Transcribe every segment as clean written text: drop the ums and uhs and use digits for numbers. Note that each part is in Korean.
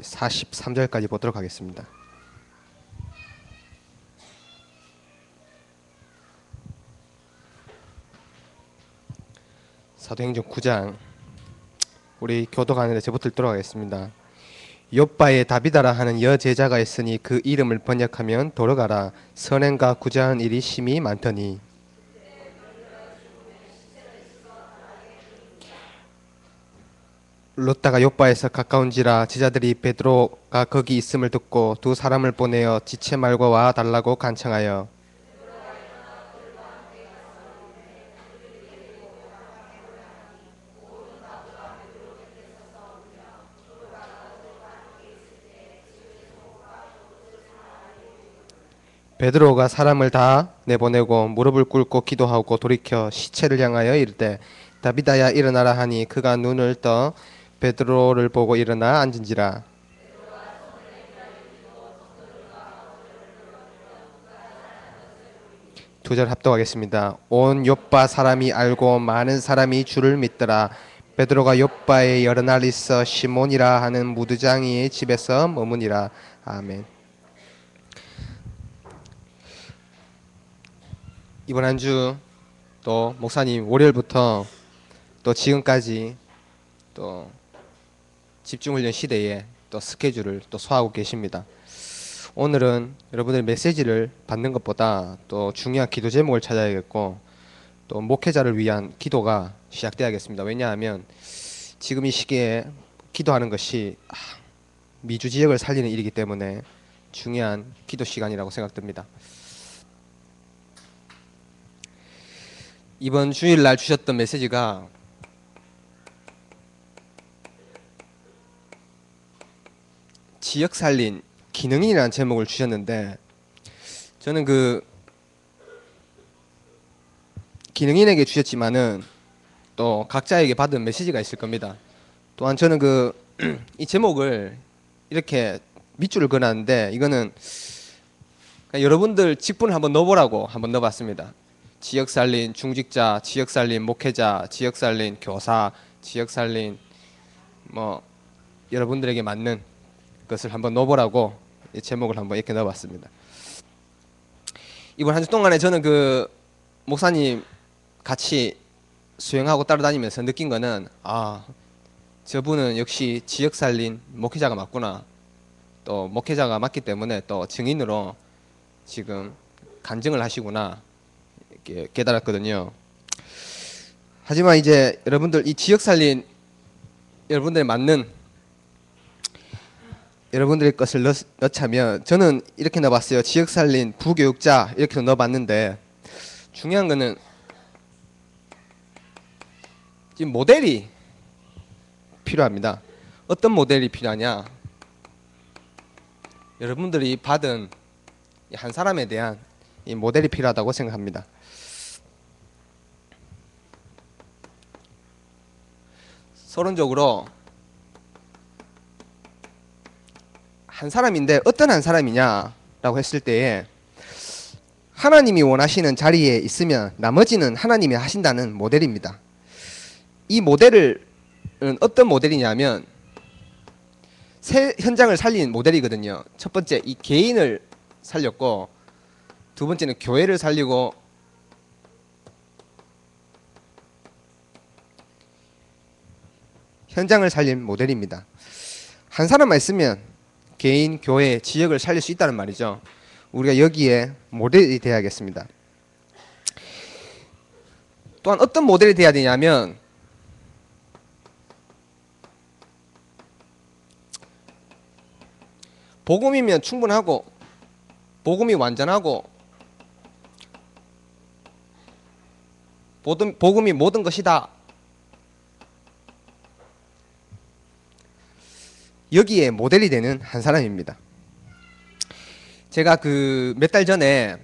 43절까지 보도록 하겠습니다. 사도행전 9장 우리 교독하는데 저부터 읽도록 하겠습니다. 욥바에 다비다라 하는 여제자가 있으니 그 이름을 번역하면 돌아가라. 선행과 구제하는 일이 심히 많더니 롯다가 욥바에서 가까운지라 제자들이 베드로가 거기 있음을 듣고 두 사람을 보내어 지체 말고 와 달라고 간청하여 베드로가 사람을 다 내보내고 무릎을 꿇고 기도하고 돌이켜 시체를 향하여 이르되 다비다야 일어나라 하니 그가 눈을 떠 베드로를 보고 일어나 앉은지라. 두 절 합독하겠습니다. 온 욥바 사람이 알고 많은 사람이 주를 믿더라. 베드로가 욥바에 여러 날 있어 시몬이라 하는 무두장이의 집에서 머무니라. 아멘. 이번 한 주 또 목사님 월요일부터 또 지금까지 또 집중훈련 시대에 또 스케줄을 또 소화하고 계십니다. 오늘은 여러분들의 메시지를 받는 것보다 또 중요한 기도 제목을 찾아야겠고 또 목회자를 위한 기도가 시작돼야겠습니다. 왜냐하면 지금 이 시기에 기도하는 것이 미주 지역을 살리는 일이기 때문에 중요한 기도 시간이라고 생각됩니다. 이번 주일날 주셨던 메시지가 지역 살린 기능인이라는 제목을 주셨는데 저는 그 기능인에게 주셨지만은 또 각자에게 받은 메시지가 있을 겁니다. 또한 저는 이 제목을 이렇게 밑줄을 그어놨는데 이거는 여러분들 직분을 한번 넣어보라고 한번 넣어봤습니다. 지역 살린 중직자, 지역 살린 목회자, 지역 살린 교사, 지역 살린 여러분들에게 맞는 것을 한번 넣어보라고 이 제목을 한번 이렇게 넣어봤습니다. 이번 한 주 동안에 저는 목사님 같이 수행하고 따라다니면서 느낀 거는 저분은 역시 지역 살린 목회자가 맞구나. 또 목회자가 맞기 때문에 또 증인으로 지금 간증을 하시구나 이렇게 깨달았거든요. 하지만 이제 여러분들 이 지역 살린 여러분들에 맞는 여러분들의 것을 넣자면 저는 이렇게 넣어봤어요. 지역 살린 부교육자 이렇게 넣어봤는데 중요한 거는 지금 모델이 필요합니다. 어떤 모델이 필요하냐? 여러분들이 받은 한 사람에 대한 이 모델이 필요하다고 생각합니다. 서론적으로 한 사람인데 어떤 한 사람이냐라고 했을 때에 하나님이 원하시는 자리에 있으면 나머지는 하나님이 하신다는 모델입니다. 이 모델은 어떤 모델이냐면 새 현장을 살린 모델이거든요. 첫 번째 이 개인을 살렸고 두 번째는 교회를 살리고 현장을 살린 모델입니다. 한 사람만 있으면 개인, 교회, 지역을 살릴 수 있다는 말이죠. 우리가 여기에 모델이 되어야겠습니다. 또한 어떤 모델이 되어야 되냐면 복음이면 충분하고 복음이 완전하고 복음이 모든 것이다. 여기에 모델이 되는 한 사람입니다. 제가 몇 달 전에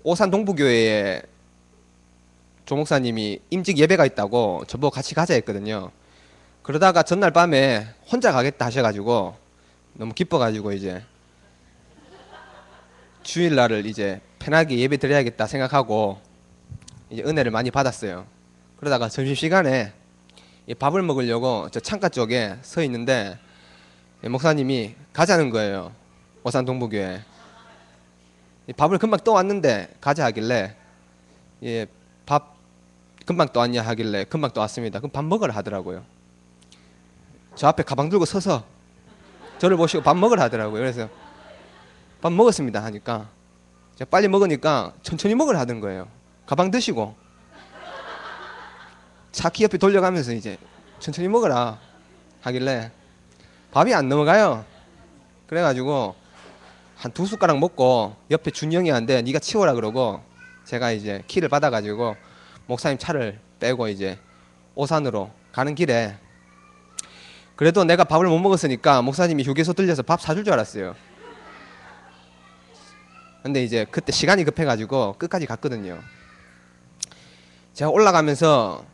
오산 동부교회에 조 목사님이 임직 예배가 있다고 저보고 같이 가자 했거든요. 그러다가 전날 밤에 혼자 가겠다 하셔가지고 너무 기뻐가지고 이제 주일날을 이제 편하게 예배 드려야겠다 생각하고 이제 은혜를 많이 받았어요. 그러다가 점심시간에 밥을 먹으려고 저 창가 쪽에 서 있는데 목사님이 가자는 거예요. 오산 동부교회. 밥을 금방 떠왔는데 가자 하길래 예, 밥 금방 떠왔냐 하길래 금방 떠왔습니다. 그럼 밥 먹으라 하더라고요. 저 앞에 가방 들고 서서 저를 보시고 밥 먹으라 하더라고요. 그래서 밥 먹었습니다 하니까 제가 빨리 먹으니까 천천히 먹으라 하던 거예요. 가방 드시고 차키 옆에 돌려가면서 이제 천천히 먹으라 하길래 밥이 안 넘어가요. 그래가지고 한 2숟가락 먹고 옆에 준영이 한데 네가 치워라 그러고 제가 이제 키를 받아가지고 목사님 차를 빼고 이제 오산으로 가는 길에 그래도 내가 밥을 못 먹었으니까 목사님이 휴게소 들려서 밥 사줄 줄 알았어요. 근데 이제 그때 시간이 급해가지고 끝까지 갔거든요. 제가 올라가면서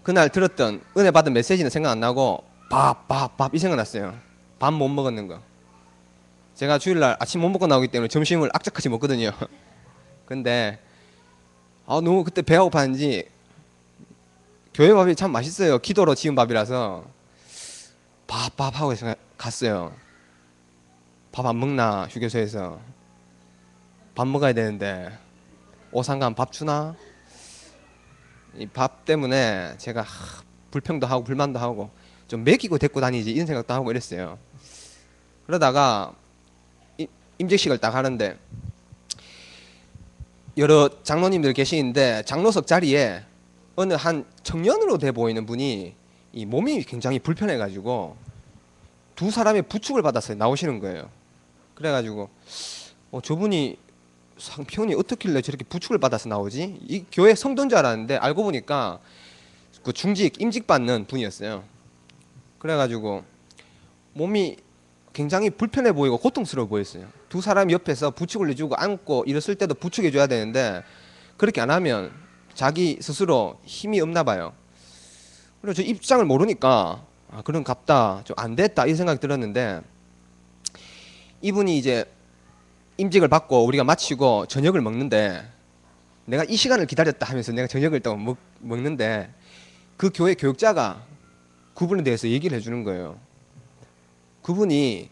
그날 들었던 은혜 받은 메시지는 생각 안 나고 밥 이 생각 났어요. 밥 못 먹었는 거. 제가 주일날 아침 못 먹고 나오기 때문에 점심을 악착같이 먹거든요. 근데 너무 그때 배가 고팠는지 교회 밥이 참 맛있어요. 기도로 지은 밥이라서 밥 하고 갔어요. 밥 안 먹나 휴게소에서. 밥 먹어야 되는데 오산 가면 밥 주나? 이 밥 때문에 제가 불평도 하고 불만도 하고 좀 먹이고 데리고 다니지 이런 생각도 하고 이랬어요. 그러다가 임직식을 딱 하는데 여러 장로님들 계시는데 장로석 자리에 어느 한 청년으로 돼 보이는 분이 이 몸이 굉장히 불편해가지고 두 사람의 부축을 받아서 나오시는 거예요. 그래가지고 저분이 상편이 어떻길래 저렇게 부축을 받아서 나오지? 이 교회 성도인 줄 알았는데 알고 보니까 그 중직 임직 받는 분이었어요. 그래가지고 몸이 굉장히 불편해 보이고 고통스러워 보였어요. 두 사람 옆에서 부축을 해주고 안고 일었을 때도 부축해줘야 되는데 그렇게 안 하면 자기 스스로 힘이 없나 봐요. 그리고 저 입장을 모르니까 그런 갑다 좀 안 됐다 이 생각이 들었는데 이분이 이제 임직을 받고 우리가 마치고 저녁을 먹는데 내가 이 시간을 기다렸다 하면서 내가 저녁을 또 먹는데 그 교회 교육자가 그분에 대해서 얘기를 해주는 거예요. 그분이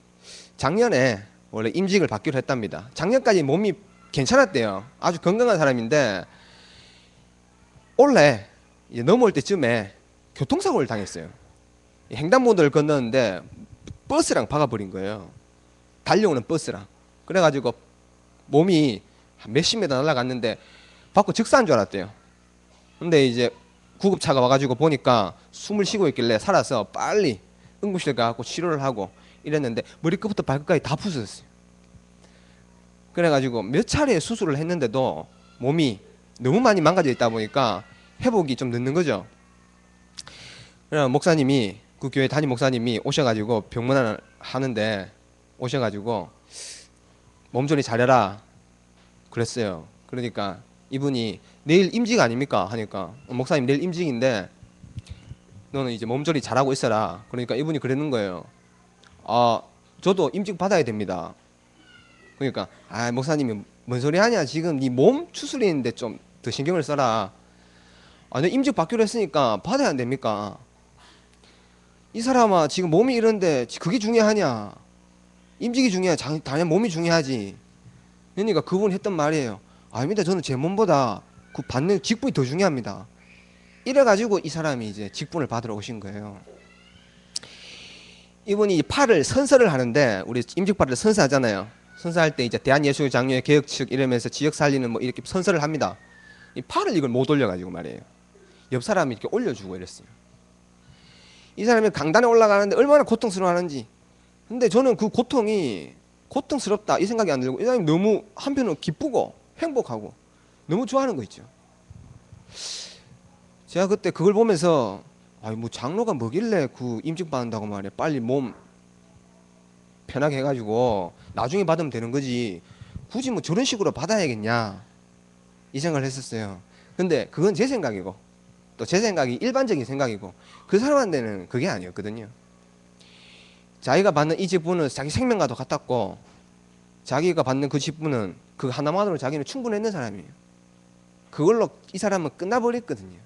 작년에 원래 임직을 받기로 했답니다. 작년까지 몸이 괜찮았대요. 아주 건강한 사람인데 올해 이제 넘어올 때쯤에 교통사고를 당했어요. 횡단보도를 건너는데 버스랑 박아버린 거예요. 달려오는 버스랑. 그래가지고 몸이 한 몇십 미터 날아갔는데 받고 즉사한 줄 알았대요. 근데 이제 구급차가 와가지고 보니까 숨을 쉬고 있길래 살아서 빨리 응급실 가고 치료를 하고 이랬는데 머리끝부터 발끝까지 다 부서졌어요. 그래가지고 몇 차례 수술을 했는데도 몸이 너무 많이 망가져 있다 보니까 회복이 좀 늦는 거죠. 그래서 목사님이 그 교회 담임 목사님이 오셔가지고 병문안을 하는데 오셔가지고 몸조리 잘해라 그랬어요. 그러니까 이분이 내일 임직 아닙니까 하니까 목사님 내일 임직인데 너는 이제 몸조리 잘하고 있어라. 그러니까 이분이 그러는 거예요. 저도 임직 받아야 됩니다. 그러니까 목사님이 뭔 소리 하냐 지금 네 몸 추스리는데 좀 더 신경을 써라. 내 임직 받기로 했으니까 받아야 안 됩니까? 이 사람아 지금 몸이 이런데 그게 중요하냐? 임직이 중요해. 당연 몸이 중요하지. 그러니까 그분이 했던 말이에요. 아닙니다. 저는 제 몸보다 그 받는 직분이 더 중요합니다. 이래가지고 이 사람이 이제 직분을 받으러 오신 거예요. 이분이 팔을 선서를 하는데 우리 임직팔을 선서하잖아요. 선서할 때 이제 대한예술장려회 개혁 측 이러면서 지역 살리는 뭐 이렇게 선서를 합니다. 이 팔을 이걸 못 올려가지고 말이에요. 옆 사람이 이렇게 올려주고 이랬어요. 이 사람이 강단에 올라가는데 얼마나 고통스러워하는지. 근데 저는 그 고통이 고통스럽다 이 생각이 안 들고 이 사람이 너무 한편으로 기쁘고 행복하고 너무 좋아하는 거 있죠. 제가 그때 그걸 보면서 뭐 장로가 뭐길래 그 임직 받는다고 말해. 빨리 몸 편하게 해가지고 나중에 받으면 되는 거지. 굳이 뭐 저런 식으로 받아야겠냐 이 생각을 했었어요. 근데 그건 제 생각이고 또 제 생각이 일반적인 생각이고 그 사람한테는 그게 아니었거든요. 자기가 받는 이 직분은 자기 생명과도 같았고 자기가 받는 그 직분은 그 하나만으로 자기는 충분했는 사람이에요. 그걸로 이 사람은 끝나버렸거든요.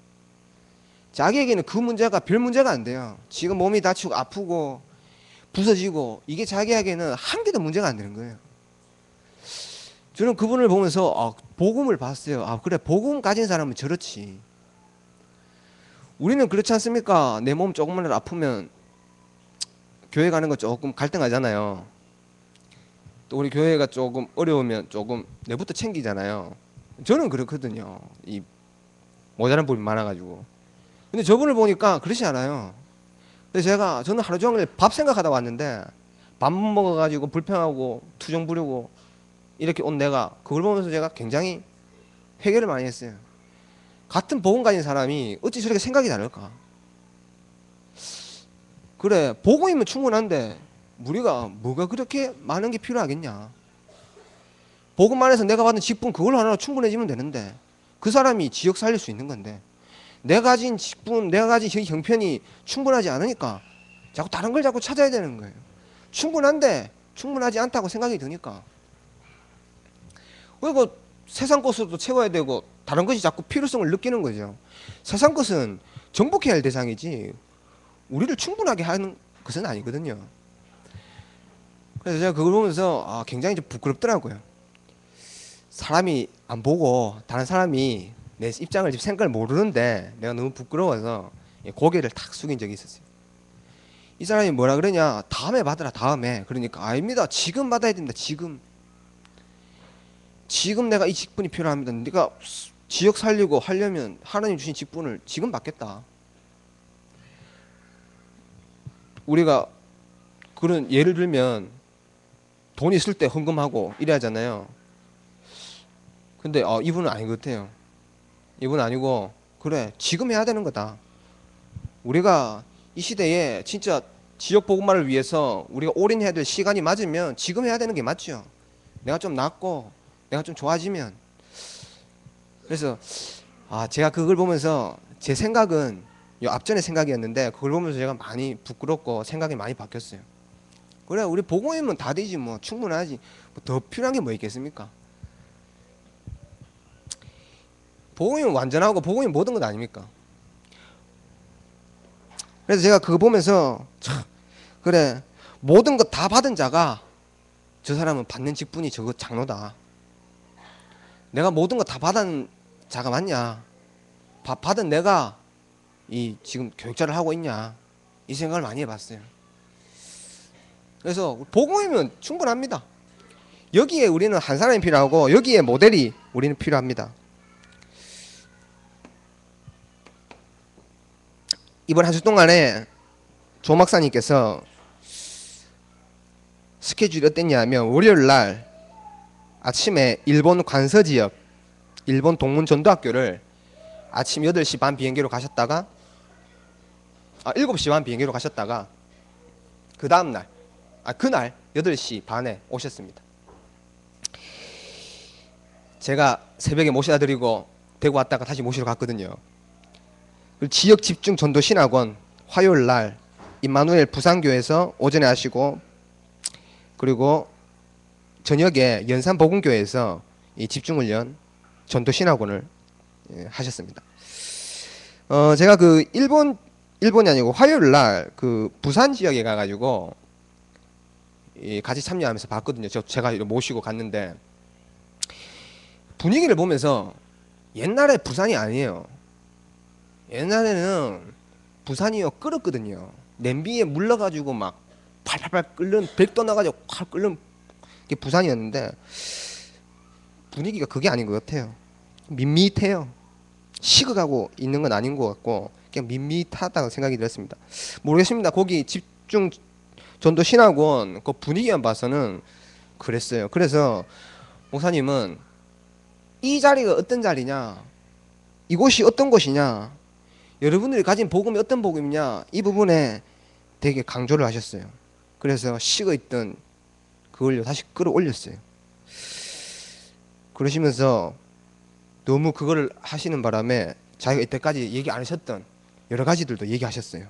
자기에게는 그 문제가 별 문제가 안 돼요. 지금 몸이 다치고 아프고 부서지고 이게 자기에게는 한 개도 문제가 안 되는 거예요. 저는 그분을 보면서 복음을 봤어요. 그래, 복음 가진 사람은 저렇지. 우리는 그렇지 않습니까? 내 몸 조금만 아프면 교회 가는 거 조금 갈등하잖아요. 또 우리 교회가 조금 어려우면 조금 내부터 챙기잖아요. 저는 그렇거든요. 이 모자란 부분이 많아가지고. 근데 저분을 보니까 그렇지 않아요. 그래서 저는 하루 종일 밥 생각하다 왔는데 밥 먹어가지고 불평하고 투정 부리고 이렇게 온 내가 그걸 보면서 제가 굉장히 회개를 많이 했어요. 같은 복음 가진 사람이 어찌 저렇게 생각이 다를까? 그래, 복음이면 충분한데 우리가 뭐가 그렇게 많은 게 필요하겠냐? 복음 안에서 내가 받은 직분 그걸 하나로 충분해지면 되는데 그 사람이 지역 살릴 수 있는 건데 내가 가진 직분, 내가 가진 형편이 충분하지 않으니까 자꾸 다른 걸 자꾸 찾아야 되는 거예요. 충분한데 충분하지 않다고 생각이 드니까 그리고 세상 것으로도 채워야 되고 다른 것이 자꾸 필요성을 느끼는 거죠. 세상 것은 정복해야 할 대상이지 우리를 충분하게 하는 것은 아니거든요. 그래서 제가 그걸 보면서 굉장히 좀 부끄럽더라고요. 사람이 안 보고 다른 사람이 내 입장을 지금 생각을 모르는데 내가 너무 부끄러워서 고개를 탁 숙인 적이 있었어요. 이 사람이 뭐라 그러냐, 다음에 받으라, 다음에. 그러니까 아닙니다, 지금 받아야 됩니다. 지금 내가 이 직분이 필요합니다. 네가 지역 살리고 하려면 하나님 주신 직분을 지금 받겠다. 우리가 그런 예를 들면 돈 있을 때 헌금하고 이래야잖아요. 근데 이분은 아닌 것 같아요. 이분은 아니고 그래, 지금 해야 되는 거다. 우리가 이 시대에 진짜 지역 복음화를 위해서 우리가 올인해야 될 시간이 맞으면 지금 해야 되는 게 맞죠. 내가 좀 낫고 내가 좀 좋아지면. 그래서 제가 그걸 보면서 제 생각은 앞전의 생각이었는데 그걸 보면서 제가 많이 부끄럽고 생각이 많이 바뀌었어요. 그래, 우리 복음이면 다 되지, 뭐 충분하지, 뭐 더 필요한 게 뭐 있겠습니까? 복음이면 완전하고 복음이 모든 것 아닙니까? 그래서 제가 그거 보면서 그래, 모든 것 다 받은 자가 저 사람은 받는 직분이 저거 장로다. 내가 모든 거 다 받은 자가 맞냐? 받은 내가 이 지금 교육자를 하고 있냐? 이 생각을 많이 해봤어요. 그래서 복음이면 충분합니다. 여기에 우리는 한 사람이 필요하고 여기에 모델이 우리는 필요합니다. 이번 한 주 동안에 조 목사님께서 스케줄이 어땠냐 하면 월요일 날 아침에 일본 관서 지역 일본 동문전도학교를 아침 8시 반 비행기로 가셨다가 7시 반 비행기로 가셨다가 그 다음날 그날 8시 반에 오셨습니다. 제가 새벽에 모셔다 드리고 대구 왔다가 다시 모시러 갔거든요. 지역 집중 전도 신학원 화요일 날 임마누엘 부산교에서 오전에 하시고 그리고 저녁에 연산 복음교회에서 이 집중훈련 전도 신학원을 하셨습니다. 제가 그 일본이 아니고 화요일 날 그 부산 지역에 가가지고 같이 참여하면서 봤거든요. 제가 모시고 갔는데 분위기를 보면서 옛날에 부산이 아니에요. 옛날에는 부산이요 끓었거든요. 냄비에 물러가지고 막 팔팔팔 끓는 백도 나가지고 확 끓는 게 부산이었는데 분위기가 그게 아닌 것 같아요. 밋밋해요. 식어가고 있는 건 아닌 것 같고 그냥 밋밋하다고 생각이 들었습니다. 모르겠습니다. 거기 집중 전도 신학원 그 분위기만 봐서는 그랬어요. 그래서 목사님은 이 자리가 어떤 자리냐, 이곳이 어떤 곳이냐, 여러분들이 가진 복음이 어떤 복음이냐, 이 부분에 되게 강조를 하셨어요. 그래서 식어있던 그걸 다시 끌어올렸어요. 그러시면서 너무 그거를 하시는 바람에 자기가 이때까지 얘기 안 하셨던 여러 가지들도 얘기하셨어요.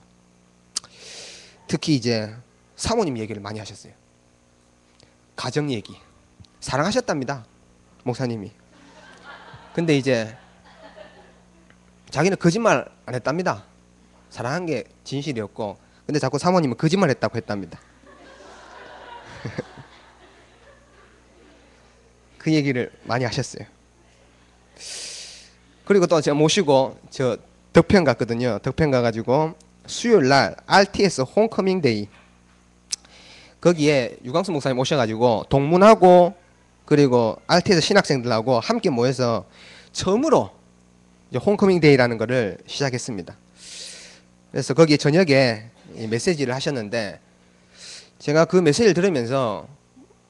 특히 이제 사모님 얘기를 많이 하셨어요. 가정 얘기. 사랑하셨답니다, 목사님이. 근데 이제 자기는 거짓말 안 했답니다. 사랑한 게 진실이었고 근데 자꾸 사모님은 거짓말 했다고 했답니다. 그 얘기를 많이 하셨어요. 그리고 또 제가 모시고 저 덕평 갔거든요. 덕평 가가지고 수요일 날 RTS 홈커밍 데이 거기에 유광수 목사님 오셔가지고 동문하고 그리고 RTS 신학생들하고 함께 모여서 처음으로 이제 홈커밍 데이라는 거를 시작했습니다. 그래서 거기에 저녁에 메시지를 하셨는데 제가 그 메시지를 들으면서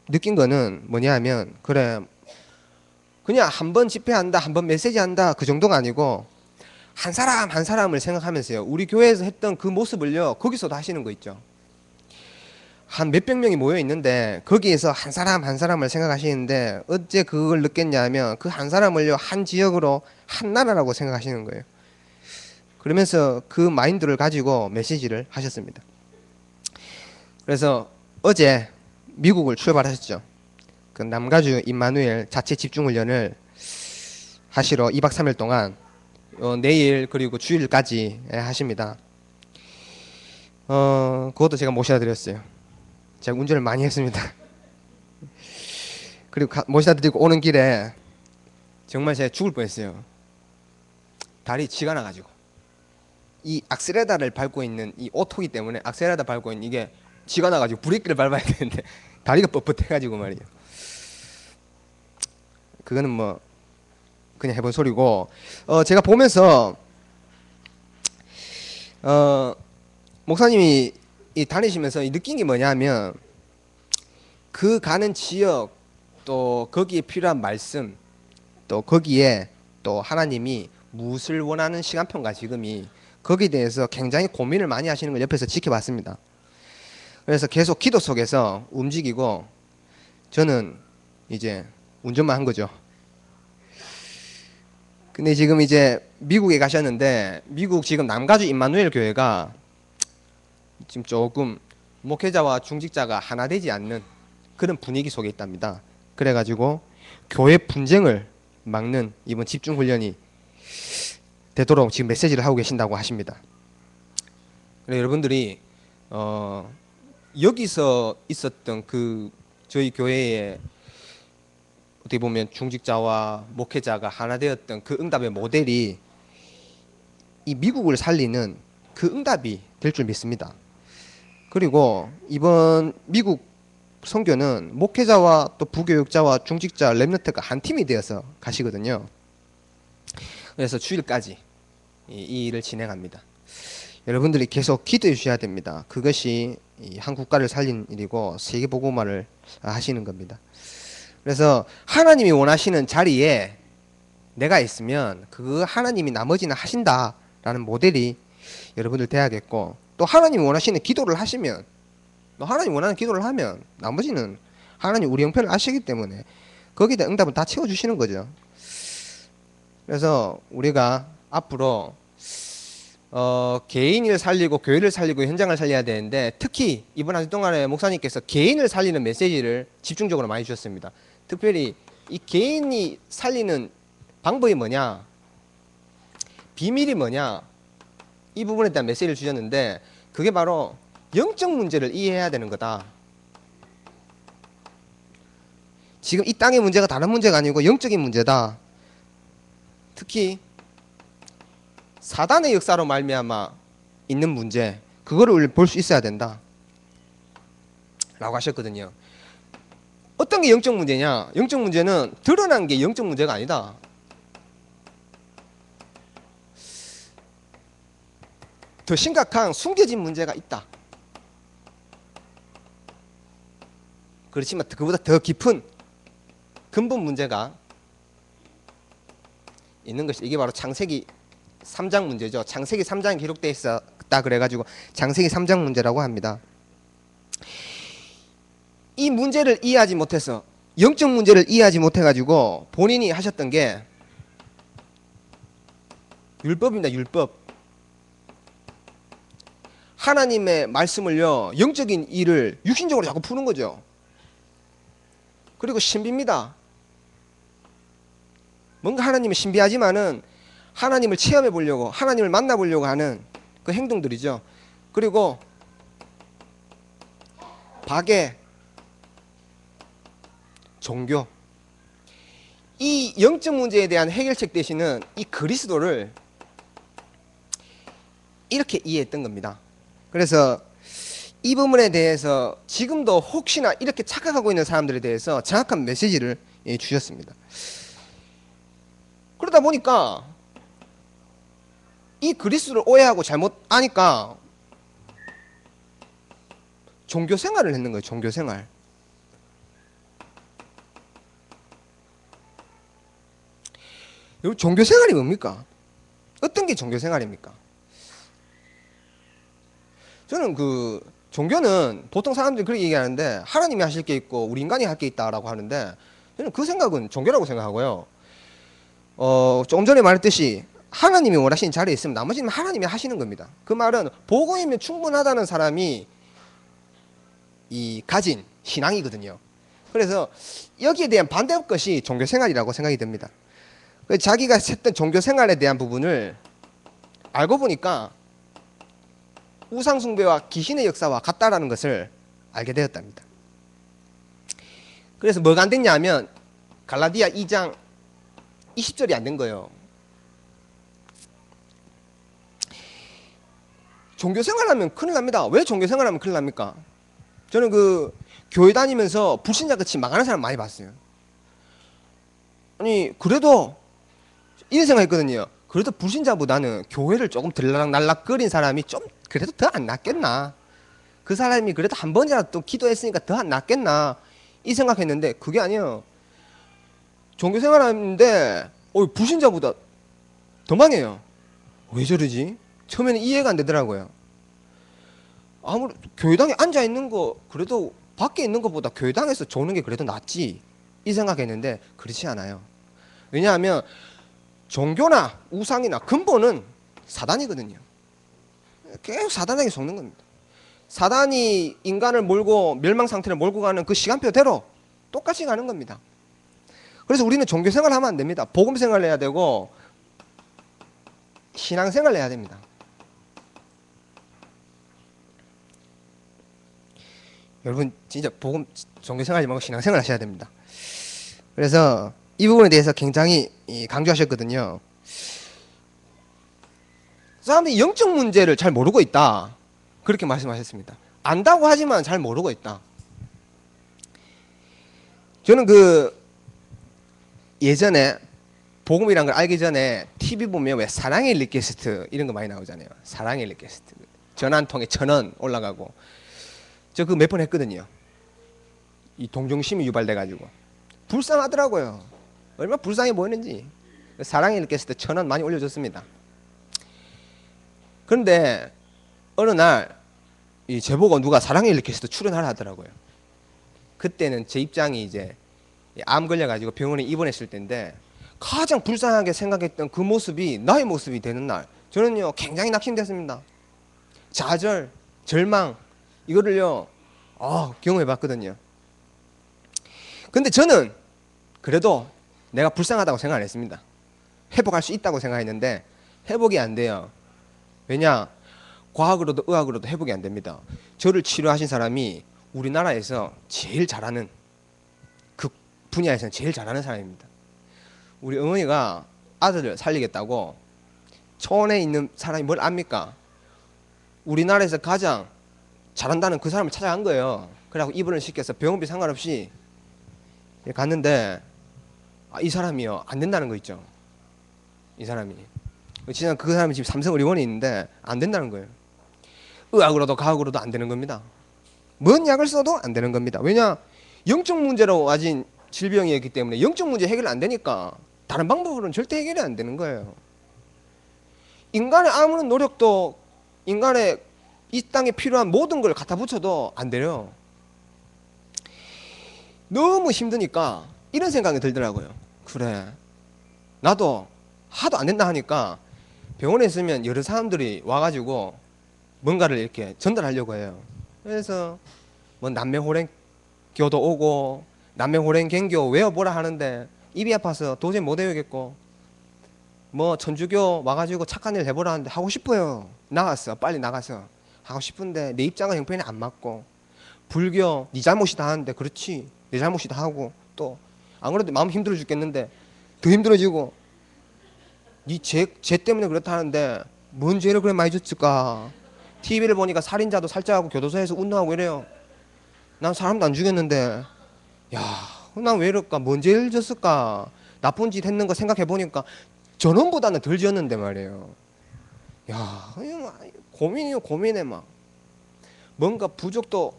느낀 거는 뭐냐 하면 그래 그냥 한 번 집회한다 한 번 메시지 한다 그 정도가 아니고 한 사람 한 사람을 생각하면서요 우리 교회에서 했던 그 모습을요 거기서도 하시는 거 있죠. 한 몇백 명이 모여 있는데 거기에서 한 사람 한 사람을 생각하시는데 어째 그걸 느꼈냐 하면 그 한 사람을요 한 지역으로 한 나라라고 생각하시는 거예요. 그러면서 그 마인드를 가지고 메시지를 하셨습니다. 그래서 어제 미국을 출발하셨죠. 그 남가주 임마누엘 자체 집중훈련을 하시러 2박 3일 동안 내일 그리고 주일까지 하십니다. 그것도 제가 모셔다 드렸어요. 제가 운전을 많이 했습니다. 그리고 모셔다 드리고 오는 길에 정말 제가 죽을 뻔했어요. 다리 쥐가 나가지고 이 악셀레다를 밟고 있는 이 오토기 때문에 악셀레다 밟고 있는 이게 쥐가 나가지고 브레이크를 밟아야 되는데 다리가 뻣뻣해가지고 말이에요. 그거는 뭐 그냥 해본 소리고 제가 보면서 목사님이 다니시면서 느낀 게 뭐냐면 그 가는 지역 또 거기에 필요한 말씀 또 거기에 또 하나님이 무엇을 원하는 시간표인가 지금이 거기에 대해서 굉장히 고민을 많이 하시는 걸 옆에서 지켜봤습니다. 그래서 계속 기도 속에서 움직이고 저는 이제 운전만 한 거죠. 근데 지금 이제 미국에 가셨는데 미국 지금 남가주 임마누엘 교회가 지금 조금 목회자와 중직자가 하나 되지 않는 그런 분위기 속에 있답니다. 그래가지고 교회 분쟁을 막는 이번 집중훈련이 되도록 지금 메시지를 하고 계신다고 하십니다. 여러분들이 여기서 있었던 그 저희 교회의 어떻게 보면 중직자와 목회자가 하나 되었던 그 응답의 모델이 이 미국을 살리는 그 응답이 될 줄 믿습니다. 그리고 이번 미국 선교는 목회자와 또 부교육자와 중직자 렘넌트가 한 팀이 되어서 가시거든요. 그래서 주일까지 이 일을 진행합니다. 여러분들이 계속 기도해 주셔야 됩니다. 그것이 한 국가를 살린 일이고 세계 복음화를 하시는 겁니다. 그래서 하나님이 원하시는 자리에 내가 있으면 그 하나님이 나머지는 하신다라는 모델이 여러분들 돼야겠고 또 하나님이 원하시는 기도를 하시면 또 하나님 원하는 기도를 하면 나머지는 하나님 우리 형편을 아시기 때문에 거기다 응답은 다 채워주시는 거죠. 그래서 우리가 앞으로 개인을 살리고 교회를 살리고 현장을 살려야 되는데 특히 이번 한 주 동안에 목사님께서 개인을 살리는 메시지를 집중적으로 많이 주셨습니다. 특별히 이 개인이 살리는 방법이 뭐냐 비밀이 뭐냐 이 부분에 대한 메시지를 주셨는데 그게 바로 영적 문제를 이해해야 되는 거다. 지금 이 땅의 문제가 다른 문제가 아니고 영적인 문제다. 특히 사단의 역사로 말미암아 있는 문제 그거를 볼 수 있어야 된다 라고 하셨거든요. 어떤 게 영적 문제냐? 영적 문제는 드러난 게 영적 문제가 아니다. 더 심각한 숨겨진 문제가 있다. 그렇지만 그보다 더 깊은 근본 문제가 있는 것이 이게 바로 창세기 3장 문제죠. 창세기 3장에 기록되어 있었다 그래가지고 창세기 3장 문제라고 합니다. 이 문제를 이해하지 못해서 영적 문제를 이해하지 못해가지고 본인이 하셨던 게 율법입니다. 율법. 하나님의 말씀을요 영적인 일을 육신적으로 자꾸 푸는 거죠. 그리고 신비입니다. 뭔가 하나님이 신비하지만은 하나님을 체험해 보려고 하나님을 만나 보려고 하는 그 행동들이죠. 그리고 박애 종교. 이 영적 문제에 대한 해결책 대신은 이 그리스도를 이렇게 이해했던 겁니다. 그래서 이 부분에 대해서 지금도 혹시나 이렇게 착각하고 있는 사람들에 대해서 정확한 메시지를 주셨습니다. 그러다 보니까 이 그리스도를 오해하고 잘못 아니까 종교 생활을 했는 거예요. 종교 생활. 여러분, 종교 생활이 뭡니까? 어떤 게 종교 생활입니까? 저는 그 종교는 보통 사람들이 그렇게 얘기하는데 하나님이 하실 게 있고 우리 인간이 할 게 있다라고 하는데 저는 그 생각은 종교라고 생각하고요. 조금 전에 말했듯이 하나님이 원하시는 자리에 있으면 나머지는 하나님이 하시는 겁니다. 그 말은 복음이면 충분하다는 사람이 이 가진 신앙이거든요. 그래서 여기에 대한 반대 것이 종교 생활이라고 생각이 됩니다. 자기가 했던 종교 생활에 대한 부분을 알고 보니까 우상 숭배와 귀신의 역사와 같다라는 것을 알게 되었답니다. 그래서 뭐가 안 됐냐 하면 갈라디아 2장 20절이 안 된 거예요. 종교 생활하면 큰일 납니다. 왜 종교 생활하면 큰일 납니까? 저는 그 교회 다니면서 불신자 같이 망하는 사람 많이 봤어요. 아니 그래도 이런 생각했거든요. 그래도 불신자보다는 교회를 조금 들락날락거린 사람이 좀 그래도 더 안 낫겠나. 그 사람이 그래도 한 번이라도 또 기도했으니까 더 안 낫겠나 이 생각했는데 그게 아니에요. 종교 생활하는데 불신자보다 더 망해요. 왜 저러지? 처음에는 이해가 안 되더라고요. 아무리 교회당에 앉아 있는 거 그래도 밖에 있는 것보다 교회당에서 조는 게 그래도 낫지 이 생각했는데 그렇지 않아요. 왜냐하면 종교나 우상이나 근본은 사단이거든요. 계속 사단에게 속는 겁니다. 사단이 인간을 몰고 멸망 상태를 몰고 가는 그 시간표대로 똑같이 가는 겁니다. 그래서 우리는 종교 생활을 하면 안 됩니다. 복음 생활을 해야 되고 신앙 생활을 해야 됩니다. 여러분 진짜 복음 종교 생활하지 말고 신앙 생활 하셔야 됩니다. 그래서 이 부분에 대해서 굉장히 강조하셨거든요. 사람들이 영적 문제를 잘 모르고 있다 그렇게 말씀하셨습니다. 안다고 하지만 잘 모르고 있다. 저는 그 예전에 복음이란 걸 알기 전에 TV 보면 왜 사랑의 리퀘스트 이런 거 많이 나오잖아요. 사랑의 리퀘스트 전화통에 1,000원 올라가고 저 그거 몇 번 했거든요. 이 동정심이 유발돼가지고 불쌍하더라고요. 얼마나 불쌍해 보이는지. 사랑의 리퀘스트 1,000원 많이 올려줬습니다. 그런데 어느 날 이 제보고 누가 사랑의 리퀘스트 출연하라 하더라고요. 그때는 제 입장이 이제 암 걸려가지고 병원에 입원했을 때인데 가장 불쌍하게 생각했던 그 모습이 나의 모습이 되는 날 저는요 굉장히 낙심됐습니다. 좌절, 절망 이거를요 경험해 봤거든요. 근데 저는 그래도 내가 불쌍하다고 생각 안 했습니다. 회복할 수 있다고 생각했는데 회복이 안 돼요. 왜냐? 과학으로도 의학으로도 회복이 안 됩니다. 저를 치료하신 사람이 우리나라에서 제일 잘하는 그 분야에서는 제일 잘하는 사람입니다. 우리 어머니가 아들을 살리겠다고 초원에 있는 사람이 뭘 압니까? 우리나라에서 가장 잘한다는 그 사람을 찾아간 거예요. 그래갖고 입원을 시켜서 병원비 상관없이 갔는데 이 사람이요 안 된다는 거 있죠. 이 사람이 진짜 그 사람이 지금 삼성의료원에 있는데 안 된다는 거예요. 의학으로도 과학으로도 안 되는 겁니다. 뭔 약을 써도 안 되는 겁니다. 왜냐? 영적 문제로 와진 질병이었기 때문에 영적 문제 해결 안 되니까 다른 방법으로는 절대 해결이 안 되는 거예요. 인간의 아무런 노력도 인간의 이 땅에 필요한 모든 걸 갖다 붙여도 안 돼요. 너무 힘드니까 이런 생각이 들더라고요. 그래 나도 하도 안 된다 하니까 병원에 있으면 여러 사람들이 와가지고 뭔가를 이렇게 전달하려고 해요. 그래서 뭐 남매호랭교도 오고 남매호랭갱교 외워보라 하는데 입이 아파서 도저히 못 외우겠고 뭐 천주교 와가지고 착한 일 해보라 하는데 하고 싶어요. 나갔어. 빨리 나가서 하고 싶은데 내 입장과 형편이 안 맞고 불교 네 잘못이다 하는데 그렇지 내 잘못이다 하고 또 안 그래도 마음 힘들어 죽겠는데 더 힘들어지고 니죄 때문에 그렇다는데 뭔 죄를 그래 많이 졌을까? TV를 보니까 살인자도 살자하고 교도소에서 운동하고 이래요. 난 사람도 안 죽였는데 야, 난 왜 이럴까? 뭔 죄를 졌을까? 나쁜 짓 했는 거 생각해 보니까 전원보다는 덜 지었는데 말이에요. 야, 고민이요, 고민해 막. 뭔가 부족도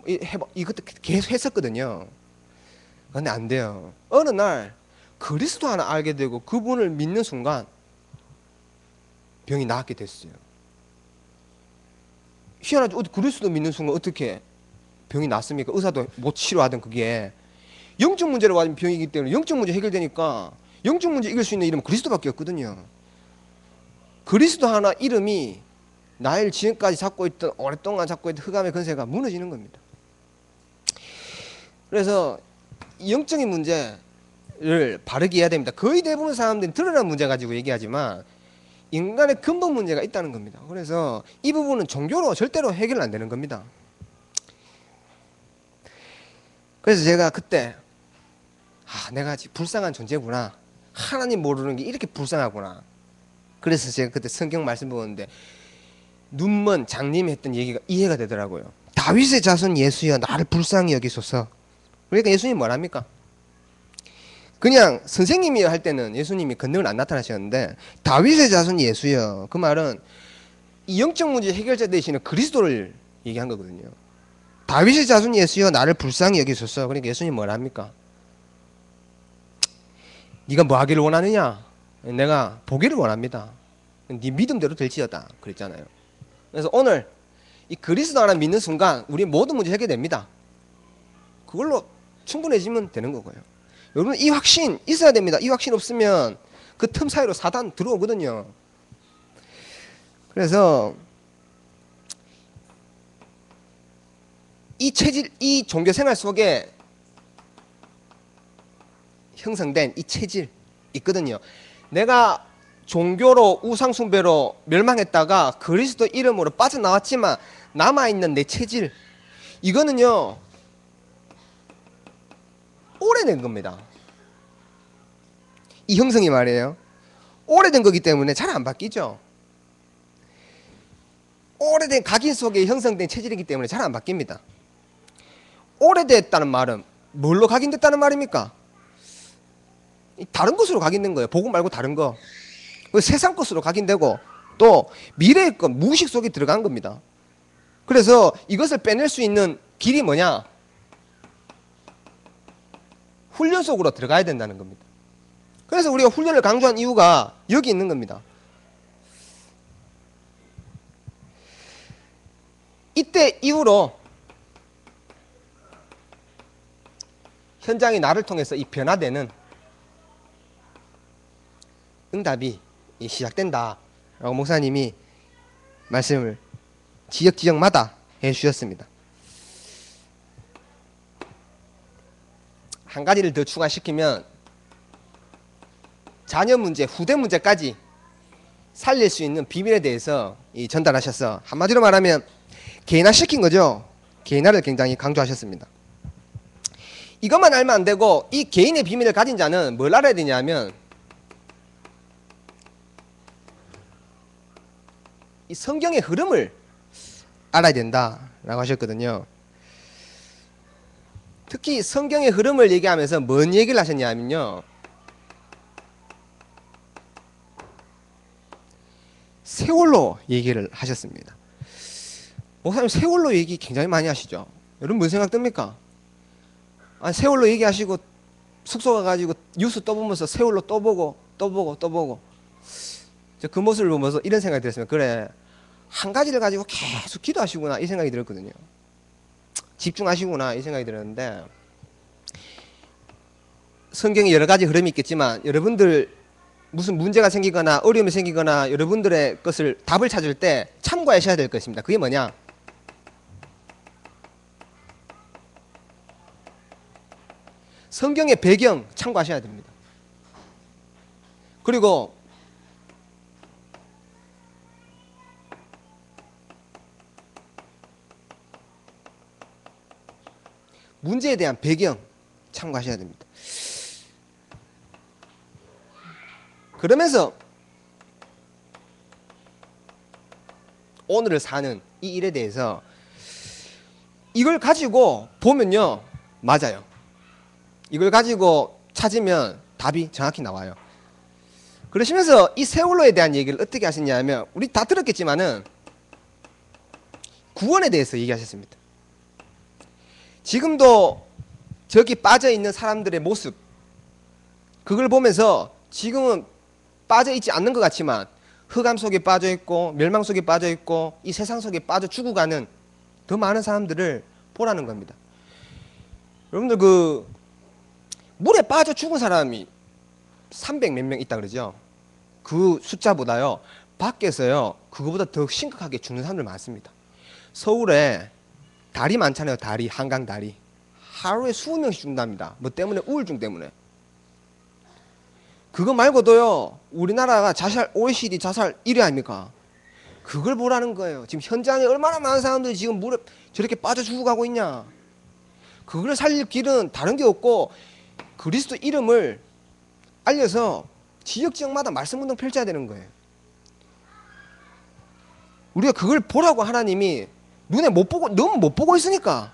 이것도 계속 했었거든요. 근데 안 돼요. 어느 날 그리스도 하나 알게 되고 그분을 믿는 순간 병이 나았게 됐어요. 희한하죠. 그리스도 믿는 순간 어떻게 병이 낫습니까? 의사도 못 치료하던 그게 영적 문제로 가진 병이기 때문에 영적 문제 해결되니까 영적 문제 이길 수 있는 이름은 그리스도밖에 없거든요. 그리스도 하나 이름이 나를 지금까지 잡고 있던 오랫동안 잡고 있던 흑암의 권세가 무너지는 겁니다. 그래서 영적인 문제를 바르게 해야 됩니다. 거의 대부분 사람들이 드러난 문제 가지고 얘기하지만 인간의 근본 문제가 있다는 겁니다. 그래서 이 부분은 종교로 절대로 해결 안 되는 겁니다. 그래서 제가 그때 내가 불쌍한 존재구나. 하나님 모르는 게 이렇게 불쌍하구나. 그래서 제가 그때 성경 말씀 보는데 눈먼 장님이 했던 얘기가 이해가 되더라고요. 다윗의 자손 예수여 나를 불쌍히 여기소서. 그러니까 예수님 뭐랍니까? 그냥 선생님이 할 때는 예수님이 건능을 안 나타나셨는데 다윗의 자손 예수여 그 말은 이 영적 문제 해결자 되시는 그리스도를 얘기한 거거든요. 다윗의 자손 예수여 나를 불쌍히 여기소서. 그러니까 예수님 뭐랍니까? 네가 뭐 하기를 원하느냐? 내가 보기를 원합니다. 네 믿음대로 될지어다 그랬잖아요. 그래서 오늘 이 그리스도 하나 믿는 순간 우리 모든 문제 해결됩니다. 그걸로 충분해지면 되는 거고요. 여러분 이 확신 있어야 됩니다. 이 확신 없으면 그 틈 사이로 사단 들어오거든요. 그래서 이 체질, 이 종교 생활 속에 형성된 이 체질 있거든요. 내가 종교로 우상숭배로 멸망했다가 그리스도 이름으로 빠져나왔지만 남아있는 내 체질 이거는요 오래된 겁니다. 이 형성이 말이에요. 오래된 거기 때문에 잘 안 바뀌죠. 오래된 각인 속에 형성된 체질이기 때문에 잘 안 바뀝니다. 오래됐다는 말은 뭘로 각인됐다는 말입니까? 다른 것으로 각인된 거예요. 복음 말고 다른 거. 세상 것으로 각인되고 또 미래의 것, 무의식 속에 들어간 겁니다. 그래서 이것을 빼낼 수 있는 길이 뭐냐? 훈련 속으로 들어가야 된다는 겁니다. 그래서 우리가 훈련을 강조한 이유가 여기 있는 겁니다. 이때 이후로 현장이 나를 통해서 이 변화되는 응답이 시작된다 라고 목사님이 말씀을 지역마다 해주셨습니다. 한 가지를 더 추가시키면 자녀 문제, 후대 문제까지 살릴 수 있는 비밀에 대해서 전달하셔서 한마디로 말하면 개인화시킨 거죠. 개인화를 굉장히 강조하셨습니다. 이것만 알면 안 되고 이 개인의 비밀을 가진 자는 뭘 알아야 되냐면 이 성경의 흐름을 알아야 된다라고 하셨거든요. 특히 성경의 흐름을 얘기하면서 뭔 얘기를 하셨냐면요. 세월로 얘기를 하셨습니다. 목사님 세월로 얘기 굉장히 많이 하시죠. 여러분 무슨 생각 듭니까? 세월로 얘기하시고 숙소 가가지고 뉴스 떠보면서 세월로 또 보고 그 모습을 보면서 이런 생각이 들었습니다. 그래 한 가지를 가지고 계속 기도하시구나 이 생각이 들었거든요. 집중하시구나 이 생각이 들었는데 성경에 여러 가지 흐름이 있겠지만 여러분들 무슨 문제가 생기거나 어려움이 생기거나 여러분들의 것을 답을 찾을 때 참고하셔야 될 것입니다. 그게 뭐냐? 성경의 배경 참고하셔야 됩니다. 그리고 문제에 대한 배경 참고하셔야 됩니다. 그러면서 오늘을 사는 이 일에 대해서 이걸 가지고 보면요, 맞아요. 이걸 가지고 찾으면 답이 정확히 나와요. 그러시면서 이 세월호에 대한 얘기를 어떻게 하셨냐면, 우리 다 들었겠지만은 구원에 대해서 얘기하셨습니다. 지금도 저기 빠져있는 사람들의 모습, 그걸 보면서 지금은 빠져있지 않는 것 같지만 흑암 속에 빠져있고 멸망 속에 빠져있고 이 세상 속에 빠져 죽어가는 더 많은 사람들을 보라는 겁니다. 여러분들 그 물에 빠져 죽은 사람이 300 몇 명 있다 그러죠. 그 숫자보다요, 밖에서요, 그거보다 더 심각하게 죽는 사람들 많습니다. 서울에 다리 많잖아요. 다리, 한강 다리. 하루에 20명씩 죽는답니다. 뭐 때문에? 우울증 때문에. 그거 말고도요, 우리나라가 자살, OECD 자살 1위 아닙니까? 그걸 보라는 거예요. 지금 현장에 얼마나 많은 사람들이 지금 물에 저렇게 빠져 죽어가고 있냐. 그걸 살릴 길은 다른 게 없고 그리스도 이름을 알려서 지역마다 말씀 운동 펼쳐야 되는 거예요. 우리가 그걸 보라고 하나님이 눈에 못 보고, 너무 못 보고 있으니까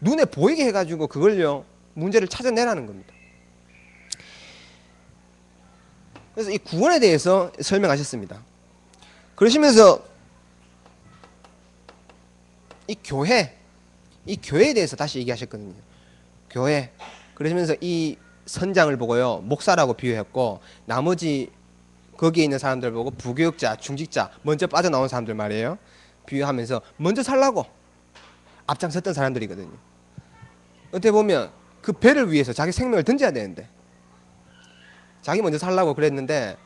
눈에 보이게 해가지고 그걸요, 문제를 찾아내라는 겁니다. 그래서 이 구원에 대해서 설명하셨습니다. 그러시면서 이 교회에 대해서 다시 얘기하셨거든요. 교회. 그러시면서 이 선장을 보고요, 목사라고 비유했고, 나머지 거기에 있는 사람들 보고 부교육자, 중직자, 먼저 빠져나온 사람들 말이에요. 비유하면서 먼저 살라고 앞장섰던 사람들이거든요. 어떻게 보면 그 배를 위해서 자기 생명을 던져야 되는데 자기 먼저 살라고 그랬는데,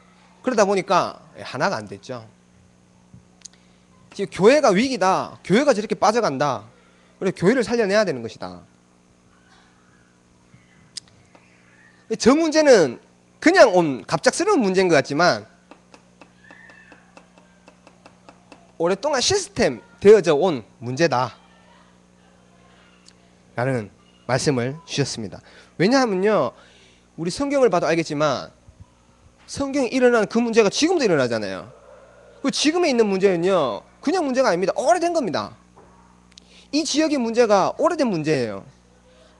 그러다 보니까 하나가 안 됐죠. 지금 교회가 위기다, 교회가 저렇게 빠져간다, 그래 교회를 살려내야 되는 것이다. 저 문제는 그냥 온 갑작스러운 문제인 것 같지만 오랫동안 시스템 되어져 온 문제다 라는 말씀을 주셨습니다. 왜냐하면요, 우리 성경을 봐도 알겠지만 성경에 일어난 그 문제가 지금도 일어나잖아요. 그 지금에 있는 문제는요, 그냥 문제가 아닙니다. 오래된 겁니다. 이 지역의 문제가 오래된 문제예요.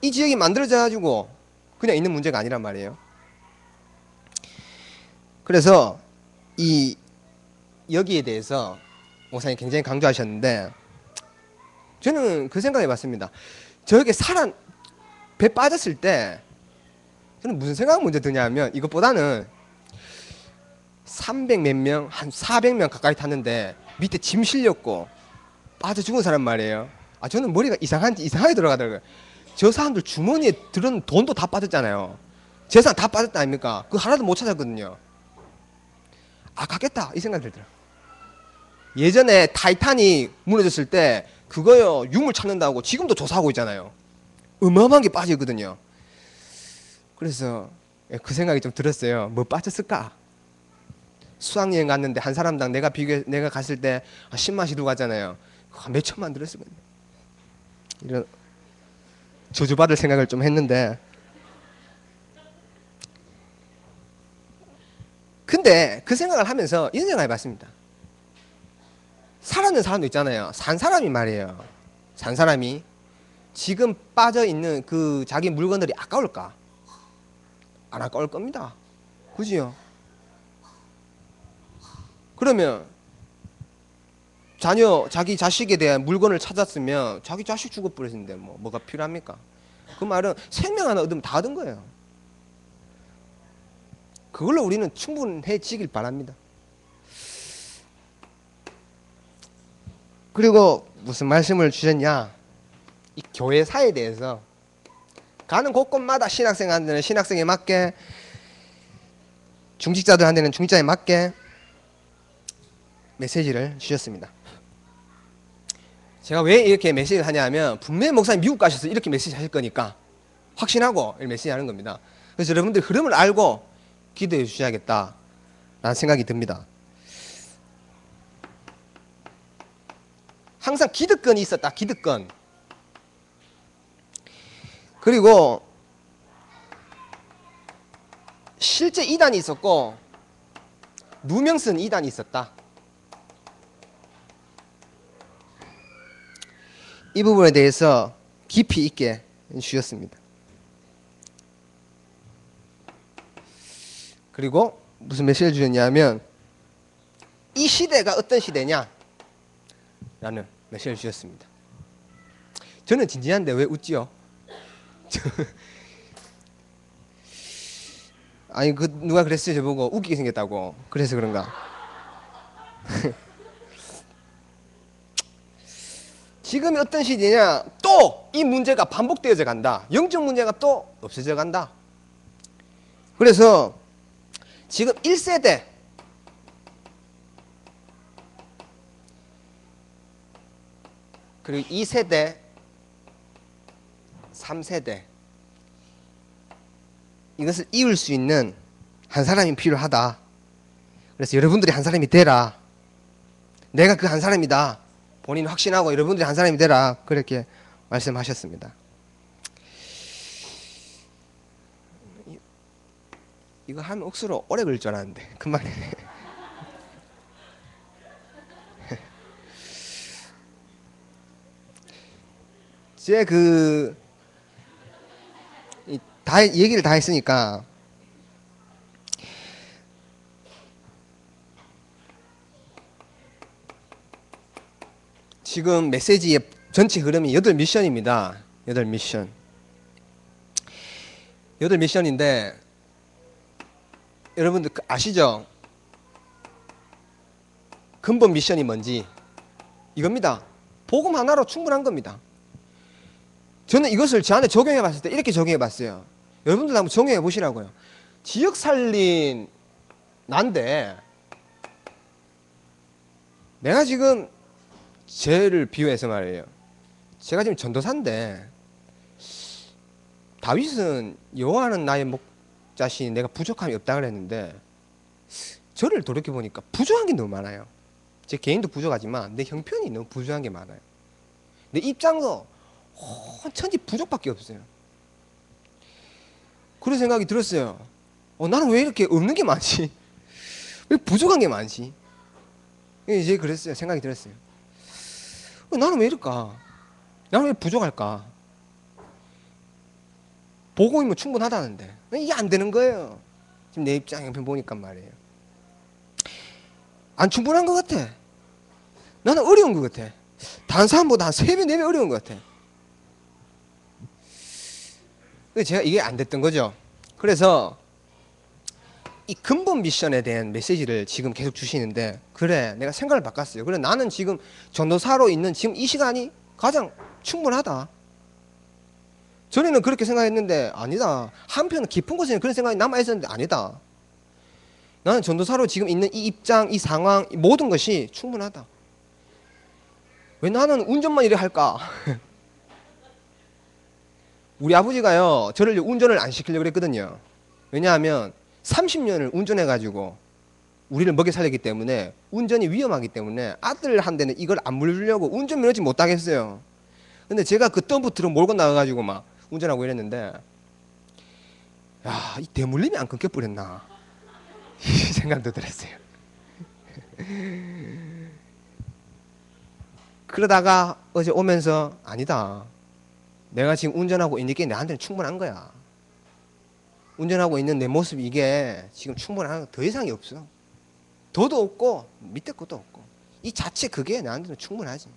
이 지역이 만들어져 가지고 그냥 있는 문제가 아니란 말이에요. 그래서 이 여기에 대해서 목사님 굉장히 강조하셨는데, 저는 그 생각해 봤습니다. 저렇게 배 빠졌을 때 저는 무슨 생각이 먼저 드냐면, 이것보다는 300 몇 명, 한 400명 가까이 탔는데 밑에 짐 실렸고 빠져 죽은 사람 말이에요. 저는 머리가 이상하게 들어가더라고요. 저 사람들 주머니에 들은 돈도 다 빠졌잖아요. 재산 다 빠졌다 아닙니까? 그거 하나도 못 찾았거든요. 갔겠다 이 생각이 들더라고요. 예전에 타이탄이 무너졌을 때 그거요, 유물 찾는다고 지금도 조사하고 있잖아요. 어마어마한 게 빠지거든요. 그래서 그 생각이 좀 들었어요. 뭐 빠졌을까? 수학여행 갔는데 한 사람당 내가 갔을 때 10만씩 들고 갔잖아요. 몇 천만 들었을 거예요. 이런 저주받을 생각을 좀 했는데, 근데 그 생각을 하면서 이런 생각을 해봤습니다. 살아있는 사람도 있잖아요. 산 사람이 말이에요. 산 사람이 지금 빠져있는 그 자기 물건들이 아까울까? 안 아까울 겁니다. 그지요? 그러면 자기 자식에 대한 물건을 찾았으면 자기 자식 죽어버렸는데 뭐가 필요합니까? 그 말은 생명 하나 얻으면 다 얻은 거예요. 그걸로 우리는 충분해지길 바랍니다. 그리고 무슨 말씀을 주셨냐? 이 교회사에 대해서 가는 곳곳마다 신학생한테는 신학생에 맞게, 중직자들한테는 중직자에 맞게 메시지를 주셨습니다. 제가 왜 이렇게 메시지를 하냐면, 분명히 목사님 미국 가셔서 이렇게 메시지 하실 거니까 확신하고 메시지 하는 겁니다. 그래서 여러분들 흐름을 알고 기도해 주셔야겠다 라는 생각이 듭니다. 항상 기득권이 있었다. 기득권. 그리고 실제 2단이 있었고 누명 쓴 2단이 있었다. 이 부분에 대해서 깊이 있게 주셨습니다. 그리고 무슨 메시지를 주셨냐면 이 시대가 어떤 시대냐 라는 메시지를 주셨습니다. 저는 진지한데 왜 웃지요? 아니 그 누가 그랬어요 저보고 웃기게 생겼다고. 그래서 그런가. 지금이 어떤 시대냐, 또 이 문제가 반복되어져 간다. 영적 문제가 또 없어져 간다. 그래서 지금 1세대 그리고 2세대 3세대 이것을 이을 수 있는 한 사람이 필요하다. 그래서 여러분들이 한 사람이 되라. 내가 그 한 사람이다. 본인 확신하고 여러분들이 한 사람이 되라. 그렇게 말씀하셨습니다. 이거 하면 억수로 오래 걸릴 줄 알았는데 금방 되네. 제 다 얘기를 다 했으니까 지금 메시지의 전체 흐름이 8미션입니다. 8미션. 8미션인데 여러분들 아시죠? 근본 미션이 뭔지 이겁니다. 복음 하나로 충분한 겁니다. 저는 이것을 저한테 적용해 봤을 때 이렇게 적용해 봤어요. 여러분들 한번 적용해 보시라고요. 지역 살린 난데 내가 지금 쟤를 비유해서 말이에요. 제가 지금 전도사인데 다윗은 여호와는 나의 목자시니 내가 부족함이 없다 그랬는데 저를 돌이켜보니까 부족한 게 너무 많아요. 제 개인도 부족하지만 내 형편이 너무 부족한 게 많아요. 내 입장도 천지 부족밖에 없어요. 그런 생각이 들었어요. 나는 왜 이렇게 없는 게 많지? 왜 부족한 게 많지? 이제 그랬어요. 생각이 들었어요. 나는 왜 이럴까? 나는 왜 부족할까? 복음이면 충분하다는데 이게 안 되는 거예요. 지금 내 입장 형편 보니까 말이에요. 안 충분한 것 같아. 나는 어려운 것 같아. 다른 사람보다 한 3배, 4배 어려운 것 같아. 제가 이게 안 됐던 거죠. 그래서 이 근본 미션에 대한 메시지를 지금 계속 주시는데 그래 내가 생각을 바꿨어요. 그래 나는 지금 전도사로 있는 지금 이 시간이 가장 충분하다. 전에는 그렇게 생각했는데 아니다. 한편 깊은 곳에는 그런 생각이 남아있었는데 아니다. 나는 전도사로 지금 있는 이 입장, 이 상황, 이 모든 것이 충분하다. 왜 나는 운전만 이래 할까? 우리 아버지가요 저를 운전을 안 시키려고 그랬거든요. 왜냐하면 30년을 운전해가지고 우리를 먹여 살렸기 때문에 운전이 위험하기 때문에 아들한테는 이걸 안 물려주려고 운전면허증 못 따겠어요. 근데 제가 그 덤프트럭 몰고 나가가지고 막 운전하고 이랬는데 야, 이 대물림이 안 끊겨버렸나 이 생각도 들었어요. 그러다가 어제 오면서 아니다. 내가 지금 운전하고 있는 게 나한테는 충분한 거야. 운전하고 있는 내 모습 이게 지금 충분한 거 더 이상이 없어. 더도 없고 밑에 것도 없고 이 자체 그게 나한테는 충분하지.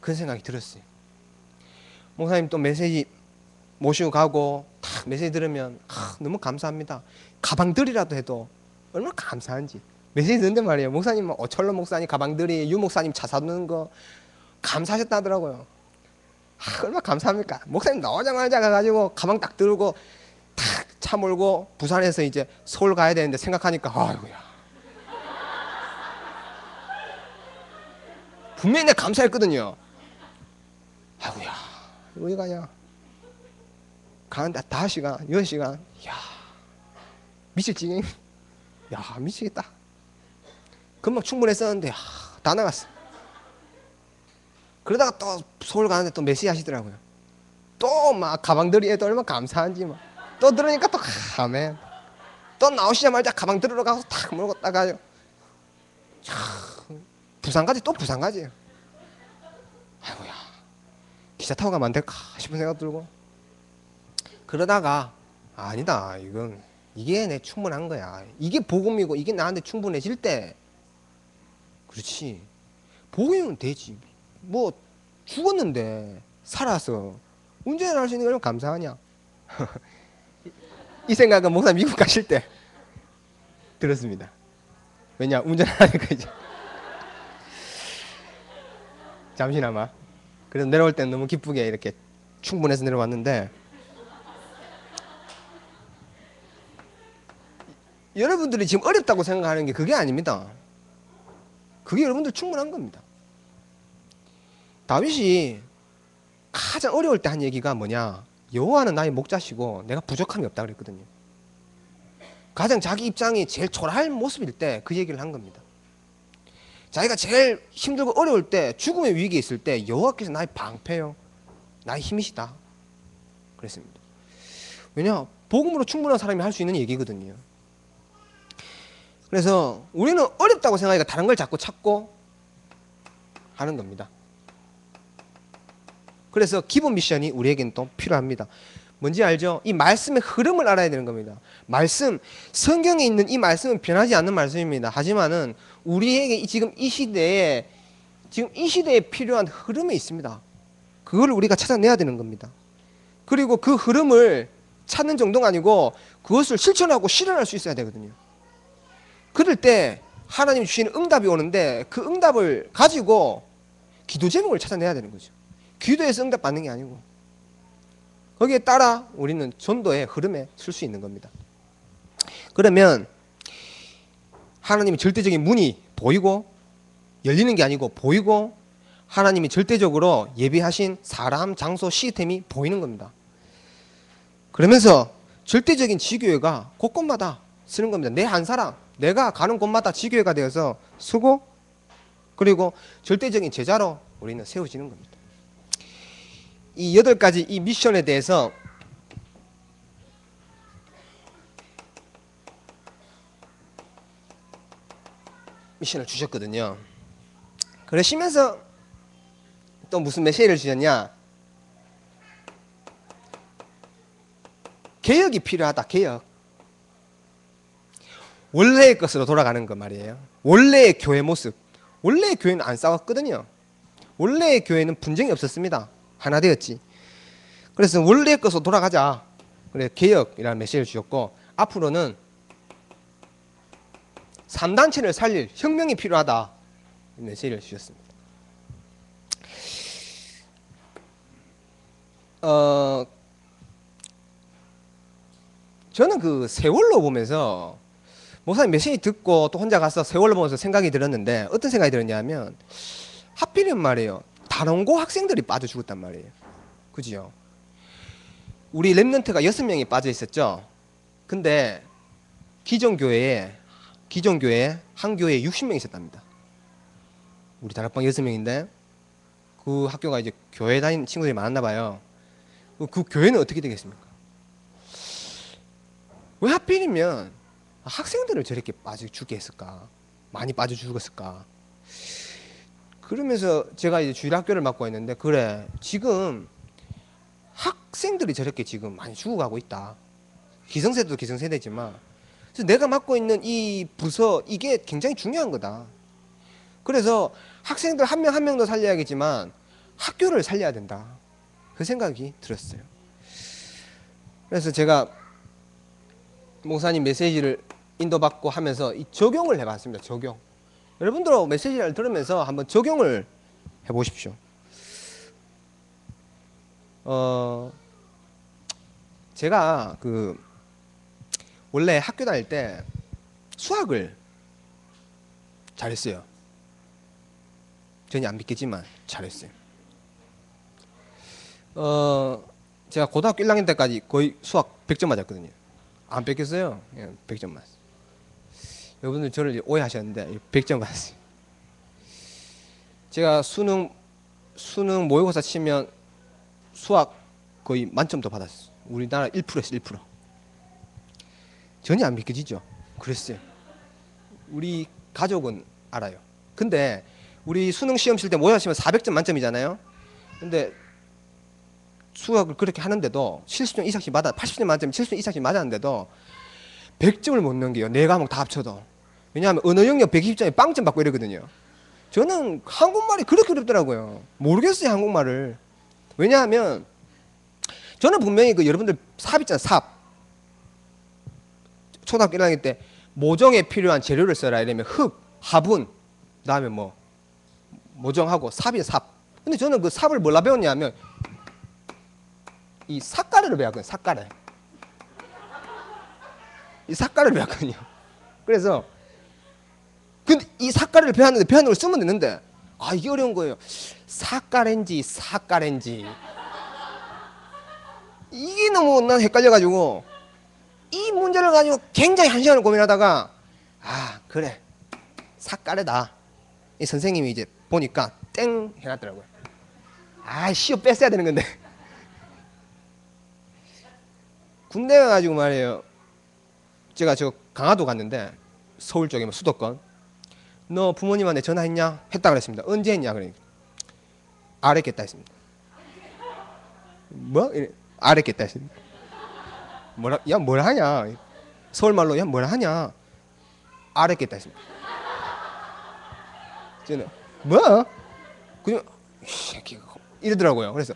그런 생각이 들었어요. 목사님 또 메시지 모시고 가고 탁 메시지 들으면 너무 감사합니다. 가방들이라도 해도 얼마나 감사한지. 메시지 듣는데 말이에요. 목사님 오철로 목사님 가방들이 유 목사님 차 사는 거 감사하셨다더라고요. 얼마나 감사합니까? 목사님 나오자마자 가가지고 가방 딱 들고 탁 차 몰고 부산에서 이제 서울 가야 되는데 생각하니까 아이고야. 분명히 내가 감사했거든요. 아이고야. 어디 가냐? 가는데 5시간, 6시간. 이야. 미칠 지경. 야, 미치겠다. 금방 충분했었는데 다 나갔어. 그러다가 또 서울 가는데 또 메시지 하시더라고요. 또 막 가방들이 해도 얼마나 감사한지 막 또 들으니까 또 아멘. 또 나오시자마자 가방 들으러 가서 탁 물고 따가요. 부산까지 또 부산까지예요. 아이고야, 기차 타고 가면 안 될까 싶은 생각 들고, 그러다가 아니다, 이게 내 충분한 거야. 이게 복음이고 이게 나한테 충분해질 때, 그렇지, 복음이면 되지. 뭐 죽었는데 살아서 운전할 수 있는 걸 감사하냐. 이 생각은 목사 미국 가실 때 들었습니다. 왜냐, 운전하니까 이제 잠시나마. 그래서 내려올 때는 너무 기쁘게 이렇게 충분해서 내려왔는데, 여러분들이 지금 어렵다고 생각하는 게 그게 아닙니다. 그게 여러분들 충분한 겁니다. 다윗이 가장 어려울 때 한 얘기가 뭐냐, 여호와는 나의 목자시고 내가 부족함이 없다 그랬거든요. 가장 자기 입장이 제일 초라할 모습일 때 그 얘기를 한 겁니다. 자기가 제일 힘들고 어려울 때, 죽음의 위기에 있을 때 여호와께서 나의 방패요, 나의 힘이시다 그랬습니다. 왜냐, 복음으로 충분한 사람이 할 수 있는 얘기거든요. 그래서 우리는 어렵다고 생각하니까 다른 걸 자꾸 찾고 하는 겁니다. 그래서 기본 미션이 우리에겐 또 필요합니다. 뭔지 알죠? 이 말씀의 흐름을 알아야 되는 겁니다. 말씀, 성경에 있는 이 말씀은 변하지 않는 말씀입니다. 하지만은 우리에게 지금 이 시대에 필요한 흐름이 있습니다. 그걸 우리가 찾아내야 되는 겁니다. 그리고 그 흐름을 찾는 정도가 아니고 그것을 실천하고 실현할 수 있어야 되거든요. 그럴 때 하나님이 주시는 응답이 오는데, 그 응답을 가지고 기도 제목을 찾아내야 되는 거죠. 기도에서 응답 받는 게 아니고, 거기에 따라 우리는 전도의 흐름에 쓸 수 있는 겁니다. 그러면 하나님의 절대적인 문이 보이고, 열리는 게 아니고 보이고, 하나님이 절대적으로 예비하신 사람, 장소, 시스템이 보이는 겁니다. 그러면서 절대적인 지교회가 곳곳마다 쓰는 겁니다. 내 한 사람, 내가 가는 곳마다 지교회가 되어서 쓰고, 그리고 절대적인 제자로 우리는 세워지는 겁니다. 이 8가지 이 미션에 대해서 미션을 주셨거든요. 그러시면서 또 무슨 메시지를 주셨냐, 개혁이 필요하다. 개혁. 원래의 것으로 돌아가는 것 말이에요. 원래의 교회 모습. 원래의 교회는 안 싸웠거든요. 원래의 교회는 분쟁이 없었습니다. 하나 되었지. 그래서 원래의 것으로 돌아가자. 그래, 개혁이라는 메시지를 주셨고, 앞으로는 3단체를 살릴 혁명이 필요하다 메시지를 주셨습니다. 저는 그 세월로 보면서, 목사님 메시지 듣고 또 혼자 가서 세월로 보면서 생각이 들었는데, 어떤 생각이 들었냐면, 하필이면 말이에요, 단원고 학생들이 빠져 죽었단 말이에요. 그죠? 우리 랩런트가 6명이 빠져 있었죠. 근데 기존 교회에 한 교회에 60명 있었답니다. 우리 다락방 6명인데 그 학교가 이제 교회 다니는 친구들이 많았나 봐요. 그 교회는 어떻게 되겠습니까? 왜 하필이면 학생들을 저렇게 빠져 죽게 했을까? 많이 빠져 죽었을까? 그러면서 제가 이제 주일학교를 맡고 있는데, 그래, 지금 학생들이 저렇게 지금 많이 죽어가고 있다. 기성세대도 기성세대지만, 그래서 내가 맡고 있는 이 부서, 이게 굉장히 중요한 거다. 그래서 학생들 한 명 한 명도 살려야겠지만 학교를 살려야 된다. 그 생각이 들었어요. 그래서 제가 목사님 메시지를 인도받고 하면서 이 적용을 해봤습니다. 적용. 여러분들도 메시지를 들으면서 한번 적용을 해보십시오. 제가 원래 학교 다닐 때 수학을 잘했어요. 전혀 안 믿겠지만 잘했어요. 제가 고등학교 1학년 때까지 거의 수학 100점 맞았거든요. 안 뺏겼어요. 100점 맞았어요. 여러분들 저를 오해하셨는데 100점 맞았어요. 제가 수능 모의고사 치면 수학 거의 만점도 받았어요. 우리나라 1%였어요. 1%. 전혀 안 믿겨지죠. 그랬어요. 우리 가족은 알아요. 근데 우리 수능 시험 칠 때 모의고사 시면 400점 만점이잖아요. 근데 수학을 그렇게 하는데도 70점 이상씩 맞아, 80점 만점 70점 이상씩 맞았는데도 100점을 못 넘겨요. 네 과목 다 합쳐도. 왜냐하면 언어 영역 120점에 빵점 받고 이러거든요. 저는 한국말이 그렇게 어렵더라고요. 모르겠어요, 한국말을. 왜냐하면 저는 분명히 그 여러분들 삽 있잖아요, 삽. 초등학교 1학년 때 모종에 필요한 재료를 써라 이러면 흙, 화분, 그다음에 뭐 모종하고 삽이 삽. 근데 저는 그 삽을 뭘로 배웠냐면 이 삿가래를 배웠거든요. 삿가래. 이 삿가래를 배웠거든요. 그래서 근데 이 삿가래를 배웠는데 배웠는 걸 쓰면 되는데 아 이게 어려운 거예요. 삿가래인지 삿가래인지 이게 너무 난 헷갈려가지고 이 문제를 가지고 굉장히 한 시간을 고민하다가 아 그래 삿가래다. 이 선생님이 이제 보니까 땡 해놨더라고요. 아 시험 뺐어야 되는 건데 군대 가가지고 말이에요. 제가 저 강화도 갔는데 서울 쪽에 뭐 수도권 너 부모님한테 전화했냐? 했다 그랬습니다. 언제 했냐? 그러니까 알았겠다 했습니다. 뭐? 알았겠다 했습니다. 뭐라? 야 뭐라 하냐? 서울말로 야 뭐라 하냐? 알았겠다 했습니다. 저는 뭐? 그냥 이러더라고요. 그래서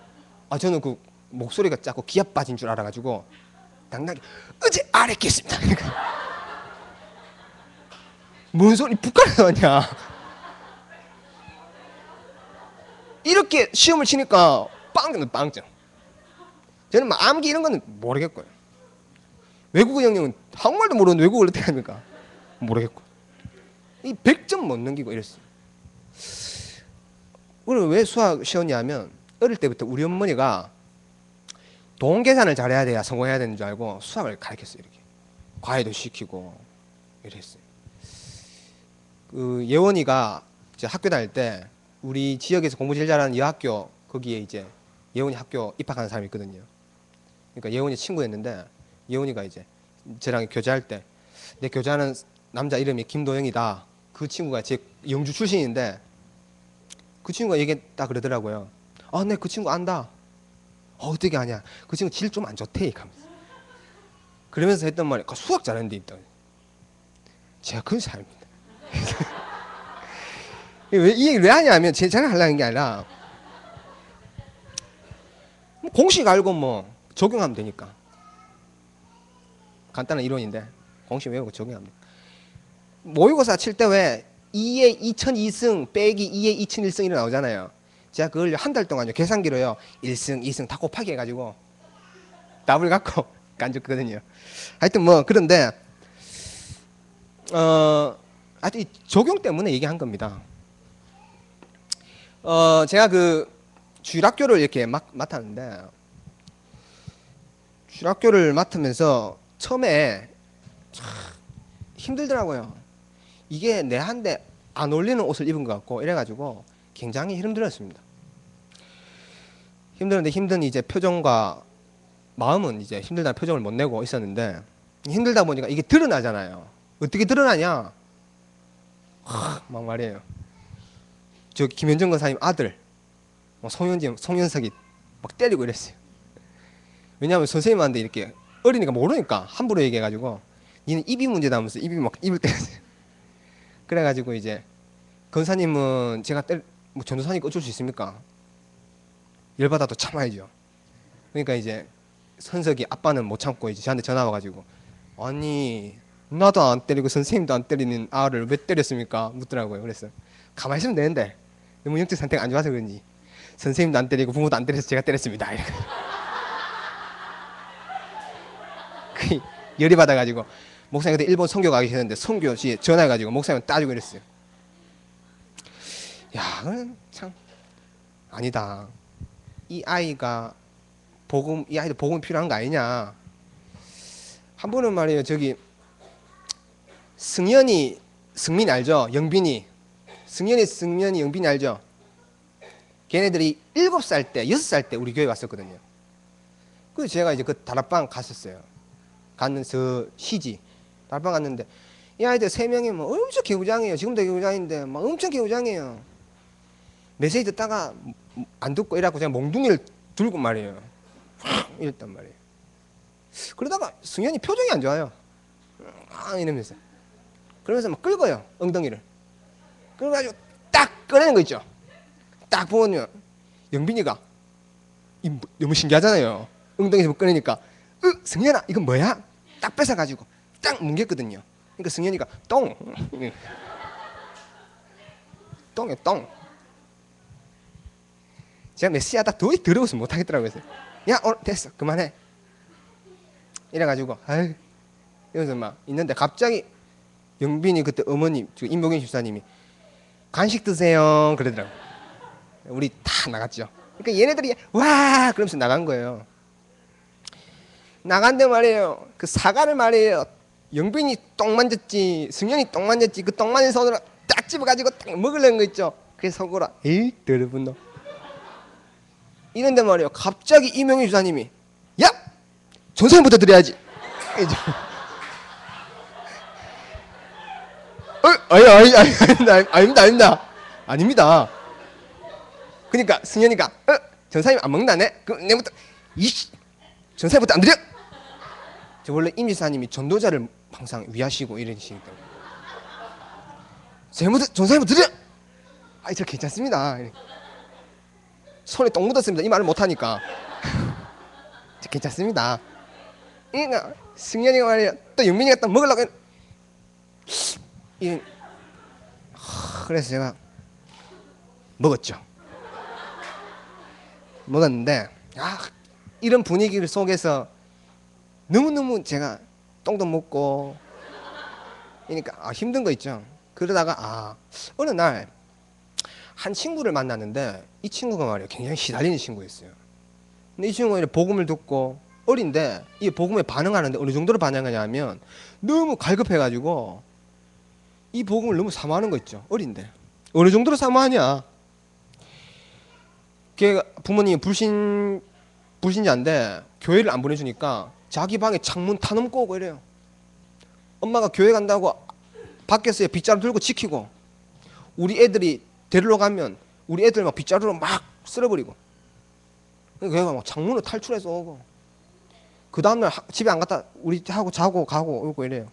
아 저는 그 목소리가 자꾸 기합 빠진 줄 알아가지고 당당히 어제 알았겠습니다. 뭔 소리 북한에서 왔냐? 이렇게 시험을 치니까 빵점. 저는 막 암기 이런 거는 모르겠고요. 외국어 영역은 한국말도 모르는 외국어를 어떻게 합니까? 모르겠고. 이 100점 못 넘기고 이랬어요. 그리고 왜 수학 쉬웠냐면 어릴 때부터 우리 어머니가 돈 계산을 잘해야 돼야 성공해야 되는 줄 알고 수학을 가르쳤어요. 이렇게 과외도 시키고 이랬어요. 그 예원이가 이제 학교 다닐 때 우리 지역에서 공부 제일 잘하는 여학교 거기에 이제 예원이 학교 입학하는 사람이 있거든요. 그러니까 예원이 친구였는데 예원이가 이제 저랑 교제할 때 내 교제하는 남자 이름이 김도영이다. 그 친구가 제 영주 출신인데 그 친구가 얘기했다 그러더라고요. 아, 네 그 친구 안다. 어떻게 아냐? 그 친구 질 좀 안 좋대. 하면서. 그러면서 했던 말이 수학 잘하는 데 있다. 제가 그런 사람입니다. 이 얘기를 왜 하냐면 제 자랑 하려는 게 아니라 공식 알고 뭐 적용하면 되니까. 간단한 이론인데 공식 외우고 적용하면 돼. 모의고사 칠 때 왜 2에 2002승 빼기 2에 2001승 이렇게 나오잖아요. 제가 그걸 한 달 동안요 계산기로요 1승 2승 다 곱하기 해가지고 답을 갖고 간줬거든요. 하여튼 뭐 그런데 하여튼 이 적용 때문에 얘기한 겁니다. 제가 그 주일학교를 이렇게 맡았는데 주일학교를 맡으면서 처음에 참 힘들더라고요. 이게 내 한데 안 어울리는 옷을 입은 것 같고 이래가지고 굉장히 힘들었습니다. 힘들었는데 힘든 이제 표정과 마음은 이제 힘들다는 표정을 못 내고 있었는데 힘들다 보니까 이게 드러나잖아요. 어떻게 드러나냐? 막 말이에요. 저 김현정 권사님 아들 송현석이 막 때리고 이랬어요. 왜냐하면 선생님한테 이렇게 어리니까 모르니까 함부로 얘기해가지고 니는 입이 문제다 하면서 입이 막 입을 때렸어요. 그래가지고 이제 권사님은 제가 뭐 전도사니까 어쩔 수 있습니까? 열받아도 참아야죠. 그러니까 이제 선석이 아빠는 못 참고 이제 저한테 전화 와가지고 아니 나도 안 때리고 선생님도 안 때리는 아를 왜 때렸습니까? 묻더라고요. 그래서 가만히 있으면 되는데 너무 영적 상태가 안 좋아서 그런지 선생님도 안 때리고 부모도 안 때려서 제가 때렸습니다. 그 열이 받아가지고 목사님 그때 일본 선교 가기 싫었는데 선교시에 전화해가지고 목사님 따지고 이랬어요. 야, 그건 참 아니다. 이 아이도 복음이 필요한 거 아니냐. 한 번은 말이에요. 저기 승민이 알죠? 영빈이 영빈이 알죠? 걔네들이 7살 때 6살 때 우리 교회 왔었거든요. 그래서 제가 이제 그 다락방 갔었어요. 갔는 저 시지 다락방 갔는데 이 아이들 3명이 뭐 엄청 개구장이에요. 지금도 개구장인데 막 엄청 개구장이에요. 메시지 듣다가 안 듣고 이래갖고 그냥 몽둥이를 들고 말이에요. 이랬단 말이에요. 그러다가 승현이 표정이 안 좋아요. 이러면서. 그러면서 막 긁어요. 엉덩이를. 그래가지고 딱 꺼내는 거 있죠. 딱 보면요. 영빈이가 너무 신기하잖아요. 엉덩이에서 꺼내니까 승현아 이건 뭐야? 딱 뺏어가지고 딱 뭉갰거든요. 그러니까 승현이가 똥. 똥이요 똥. 제가 메시지 하다 도저히 더러워서 못하겠더라고요. 그래서 야 오늘 됐어 그만해. 이래가지고 아유 이러면서 막 있는데 갑자기 영빈이 그때 어머님 임봉현 집사님이 간식 드세요 그러더라고. 우리 다 나갔죠. 그러니까 얘네들이 와 그러면서 나간 거예요. 나간데 말이에요. 그 사과를 말이에요. 영빈이 똥 만졌지 승현이 똥 만졌지 그 똥 만진 손으로 딱 집어가지고 딱 먹으려는 거 있죠. 그게 속으로 에이 더러운 놈. 이런데 말이에요. 갑자기 임영희 주사님이 야! 전사님부터 드려야지. 아닙니다. 그러니까 승현이가 전사님 안 먹나네? 그럼 내부터 이씨 전사님부터 안 드려. 저 원래 임 지사님이 전도자를 항상 위하시고 이런 식이거든요. 전사님부터 드려. 저 괜찮습니다. 손에 똥 묻었습니다. 이 말을 못하니까 괜찮습니다. 그러니까 승현이가 말이야 또 영민이가 또 먹으려고 그래서 제가 먹었죠. 먹었는데 이런 분위기 속에서 너무너무 제가 똥도 먹고 그러니까 힘든 거 있죠. 그러다가 어느 날 한 친구를 만났는데 이 친구가 말이에요 굉장히 시달리는 친구였어요. 근데 이 친구가 복음을 듣고 어린데 이 복음에 반응하는데 어느 정도로 반응하냐면 너무 갈급해가지고 이 복음을 너무 사모하는 거 있죠. 어린데 어느 정도로 사모하냐. 걔가 부모님이 불신자인데 교회를 안 보내주니까 자기 방에 창문 타넘고 오고 이래요. 엄마가 교회 간다고 밖에서 빗자루 들고 지키고 우리 애들이 데리러 가면 우리 애들 막 빗자루로 막 쓸어버리고 걔가 막 창문으로 탈출해서 오고 그 다음날 집에 안 갔다 우리 하고 자고 가고 오고 이래요.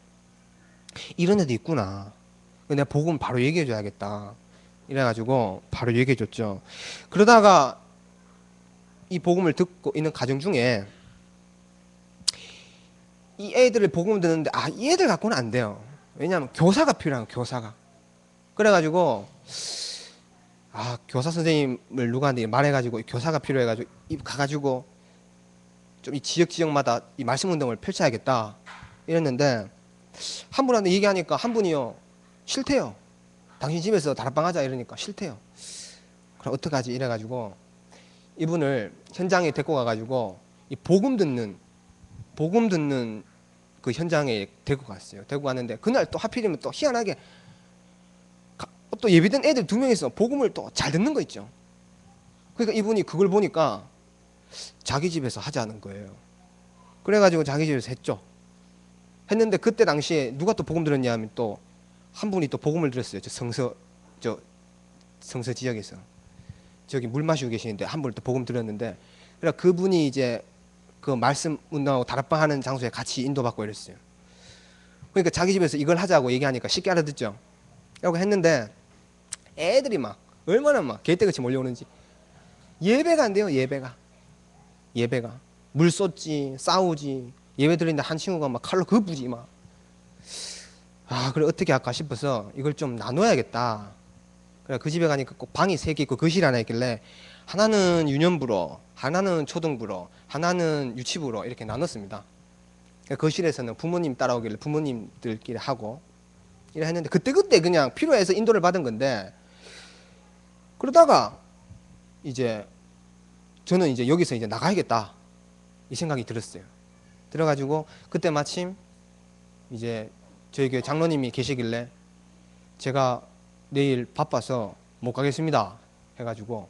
이런 애도 있구나. 내가 복음 바로 얘기해 줘야겠다. 이래가지고 바로 얘기해 줬죠. 그러다가 이 복음을 듣고 있는 가정 중에 이 애들을 복음을 듣는데 이 애들 갖고는 안 돼요. 왜냐하면 교사가 필요한 교사가. 그래가지고 교사 선생님을 누구한테 말해가지고 교사가 필요해가지고 가가지고 좀 이 지역마다 이 말씀 운동을 펼쳐야겠다 이랬는데 한 분한테 얘기하니까 한 분이요 싫대요. 당신 집에서 다락방 하자 이러니까 싫대요. 그럼 어떡하지 이래가지고 이분을 현장에 데리고 가가지고 이 복음 듣는 그 현장에 데리고 갔어요. 데리고 갔는데 그날 또 하필이면 또 희한하게 또 예비된 애들 2명이서 복음을 또 잘 듣는 거 있죠. 그러니까 이분이 그걸 보니까 자기 집에서 하자는 거예요. 그래가지고 자기 집에서 했죠. 했는데 그때 당시에 누가 또 복음 들었냐 하면 또 한 분이 또 복음을 들었어요. 성서 지역에서 저기 물 마시고 계시는데 한 분이 또 복음 들었는데 그래 그분이 이제 그 말씀 운동하고 다락방 하는 장소에 같이 인도받고 이랬어요. 그러니까 자기 집에서 이걸 하자고 얘기하니까 쉽게 알아듣죠. 라고 했는데 애들이 막 얼마나 막 개떼같이 몰려오는지 예배가 안 돼요. 예배가 물 쏟지 싸우지 예배 드리는데 한 친구가 막 칼로 그부지 막 그래 어떻게 할까 싶어서 이걸 좀 나눠야겠다. 그래 그 집에 가니까 꼭 방이 3개 있고 거실 하나 있길래 하나는 유년부로 하나는 초등부로 하나는 유치부로 이렇게 나눴습니다. 거실에서는 부모님 따라오길래 부모님들끼리 하고 이래 했는데 그때 그냥 필요해서 인도를 받은 건데 그러다가 이제 저는 이제 여기서 이제 나가야겠다 이 생각이 들었어요. 들어가지고 그때 마침 이제 저희 교회 장로님이 계시길래 제가 내일 바빠서 못 가겠습니다 해가지고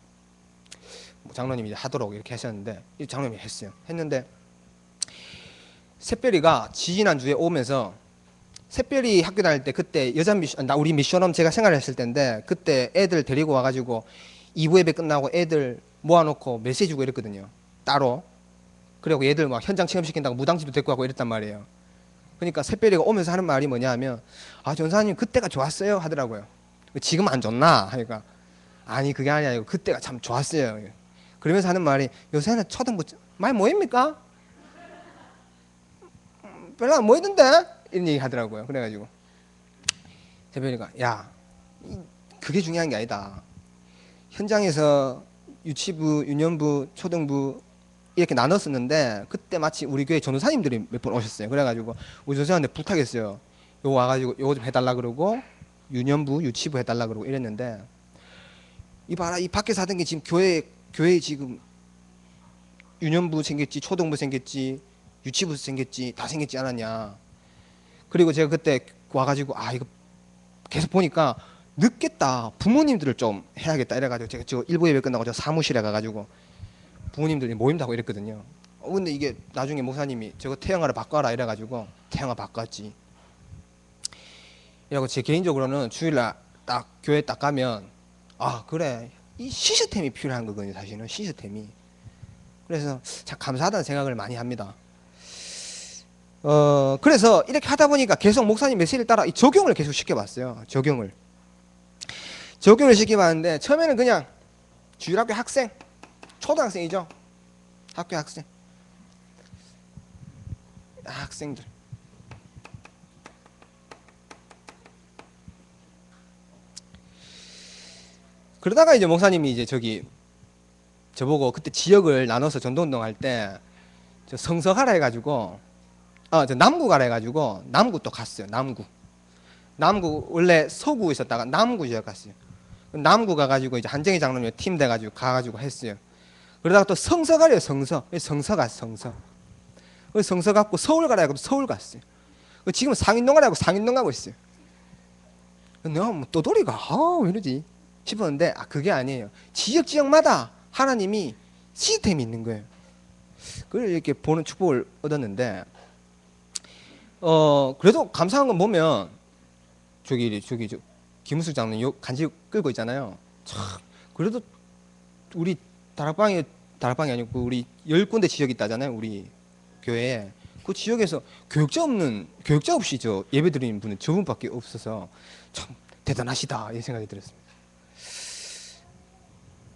장로님이 이제 하도록 이렇게 하셨는데 이 장로님이 했어요. 했는데 샛별이가 지지난주에 오면서 샛별이 학교 다닐 때 그때 여자 미션, 우리 미션홈 제가 생활했을 때인데 그때 애들 데리고 와가지고 2부 예배 끝나고 애들 모아놓고 메시지 주고 이랬거든요. 따로. 그리고 얘들 막 현장 체험시킨다고 무당집도 데리고 가고 이랬단 말이에요. 그러니까 샛별이가 오면서 하는 말이 뭐냐 하면 전사님 그때가 좋았어요 하더라고요. 지금 안 좋나 하니까 아니 그게 아니라 그때가 참 좋았어요. 그러면서 하는 말이 요새는 초등부 많이 모입니까? 별로 안 모이던데? 이런 얘기 하더라고요. 그래가지고 새별이가 야 그게 중요한 게 아니다. 현장에서 유치부, 유년부, 초등부 이렇게 나눴었는데 그때 마치 우리 교회 전도사님들이 몇 번 오셨어요. 그래가지고 우리 전도사한테 부탁했어요. 요거 와가지고 요거 좀 해달라 그러고 유년부, 유치부 해달라 그러고 이랬는데 이 봐라 이 밖에서 하던 게 지금 교회 지금 유년부 생겼지, 초등부 생겼지, 유치부 생겼지, 다 생겼지 않았냐. 그리고 제가 그때 와가지고 이거 계속 보니까 늦겠다. 부모님들을 좀 해야겠다 이래가지고 제가 저 일부 예배 끝나고 저 사무실에 가가지고 부모님들이 모임도 하고 이랬거든요. 근데 이게 나중에 목사님이 저거 태영아를 바꿔라 이래가지고 태영아 바꿨지. 이라고 제 개인적으로는 주일날 딱 교회 딱 가면 그래 이 시스템이 필요한 거거든요. 사실은 시스템이. 그래서 참 감사하다는 생각을 많이 합니다. 그래서 이렇게 하다 보니까 계속 목사님 메시지를 따라 이 적용을 계속 시켜봤어요. 적용을 시켜봤는데 처음에는 그냥 주일학교 학생, 초등학생이죠. 학교 학생들. 그러다가 이제 목사님이 이제 저보고 그때 지역을 나눠서 전도운동 할 때 저 성서 가라 해가지고 저 남구 가라 해가지고 남구 또 갔어요. 남구 원래 서구 있었다가 남구 지역 갔어요. 남구 가가지고 이제 한정희 장로님 팀 돼가지고 가가지고 했어요. 그러다가 또 성서 가래요. 성서 갔어. 성서 갔고 서울 가라 해가지고 서울 갔어요. 지금 상인동 가라 해가지고 상인동 가고 있어요. 내가 뭐 떠돌이가 왜 이러지 싶었는데 그게 아니에요. 지역마다 하나님이 시스템이 있는 거예요. 그걸 이렇게 보는 축복을 얻었는데 그래도 감사한 건 보면 저기 김우수 장로님 간지 끌고 있잖아요. 참 그래도 우리 다락방이 아니고 우리 10군데 지역이 있다잖아요. 우리 교회에 그 지역에서 교육자 없이 저 예배 드리는 분은 저분밖에 없어서 참 대단하시다 이 생각이 들었습니다.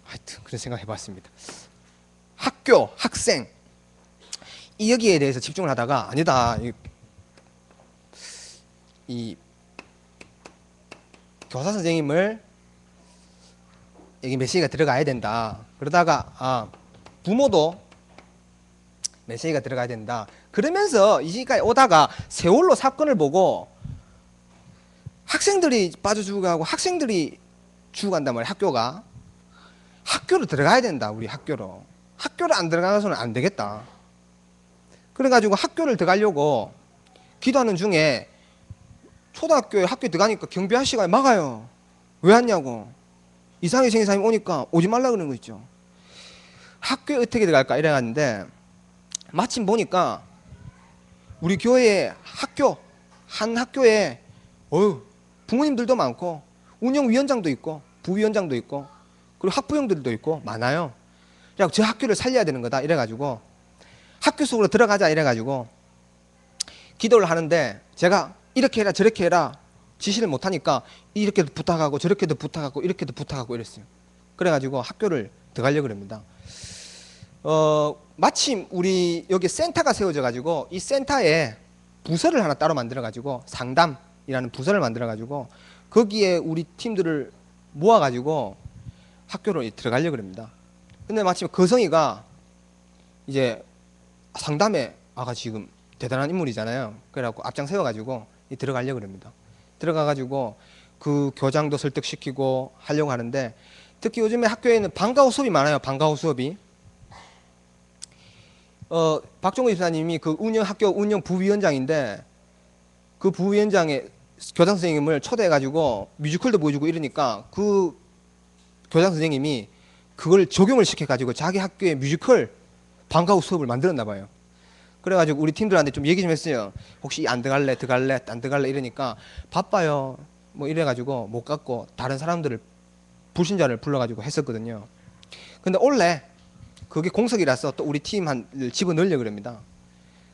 하여튼 그런 생각 해봤습니다. 학교, 학생 여기에 대해서 집중을 하다가 아니다. 이 교사 선생님을 여기 메시지가 들어가야 된다. 그러다가 부모도 메시지가 들어가야 된다. 그러면서 이 시기까지 오다가 세월호 사건을 보고 학생들이 빠져 죽어가고 학생들이 죽어간단 말이에요. 학교로 들어가야 된다. 우리 학교를 안 들어가서는 안 되겠다. 그래가지고 학교를 들어가려고 기도하는 중에 초등학교에 학교에 들어가니까 경비 아저씨가 막아요. 왜 왔냐고. 이상하게 생긴 사람이 오니까 오지 말라 그러는 거 있죠. 학교에 어떻게 들어갈까 이래갔는데 마침 보니까 우리 교회에 한 학교에 부모님들도 많고 운영위원장도 있고 부위원장도 있고 그리고 학부형들도 있고 많아요. 그래서 저 학교를 살려야 되는 거다 이래가지고 학교 속으로 들어가자 이래가지고 기도를 하는데 제가 이렇게 해라 저렇게 해라 지시를 못하니까 이렇게도 부탁하고 저렇게도 부탁하고 이렇게도 부탁하고 이랬어요. 그래가지고 학교를 들어가려고 합니다. 마침 우리 여기 센터가 세워져 가지고 이 센터에 부서를 하나 따로 만들어 가지고 상담이라는 부서를 만들어 가지고 거기에 우리 팀들을 모아 가지고 학교로 들어가려고 합니다. 근데 마침 거성이가 이제 상담에 지금 대단한 인물이잖아요. 그래갖고 앞장 세워가지고 들어가려고 합니다. 들어가가지고 그 교장도 설득시키고 하려고 하는데 특히 요즘에 학교에는 방과후 수업이 많아요. 방과후 수업이. 박종호 집사님이 그 학교 운영 부위원장인데 그 부위원장의 교장 선생님을 초대해가지고 뮤지컬도 보여주고 이러니까 그 교장 선생님이 그걸 적용을 시켜가지고 자기 학교에 뮤지컬 방과후 수업을 만들었나 봐요. 그래가지고 우리 팀들한테 좀 얘기 좀 했어요. 혹시 안 들어갈래, 들어갈래, 안 들어갈래 이러니까 바빠요. 뭐 이래가지고 못 갔고 다른 사람들을 불신자를 불러가지고 했었거든요. 근데 원래 그게 공석이라서 또 우리 팀 한 집어넣으려 그럽니다.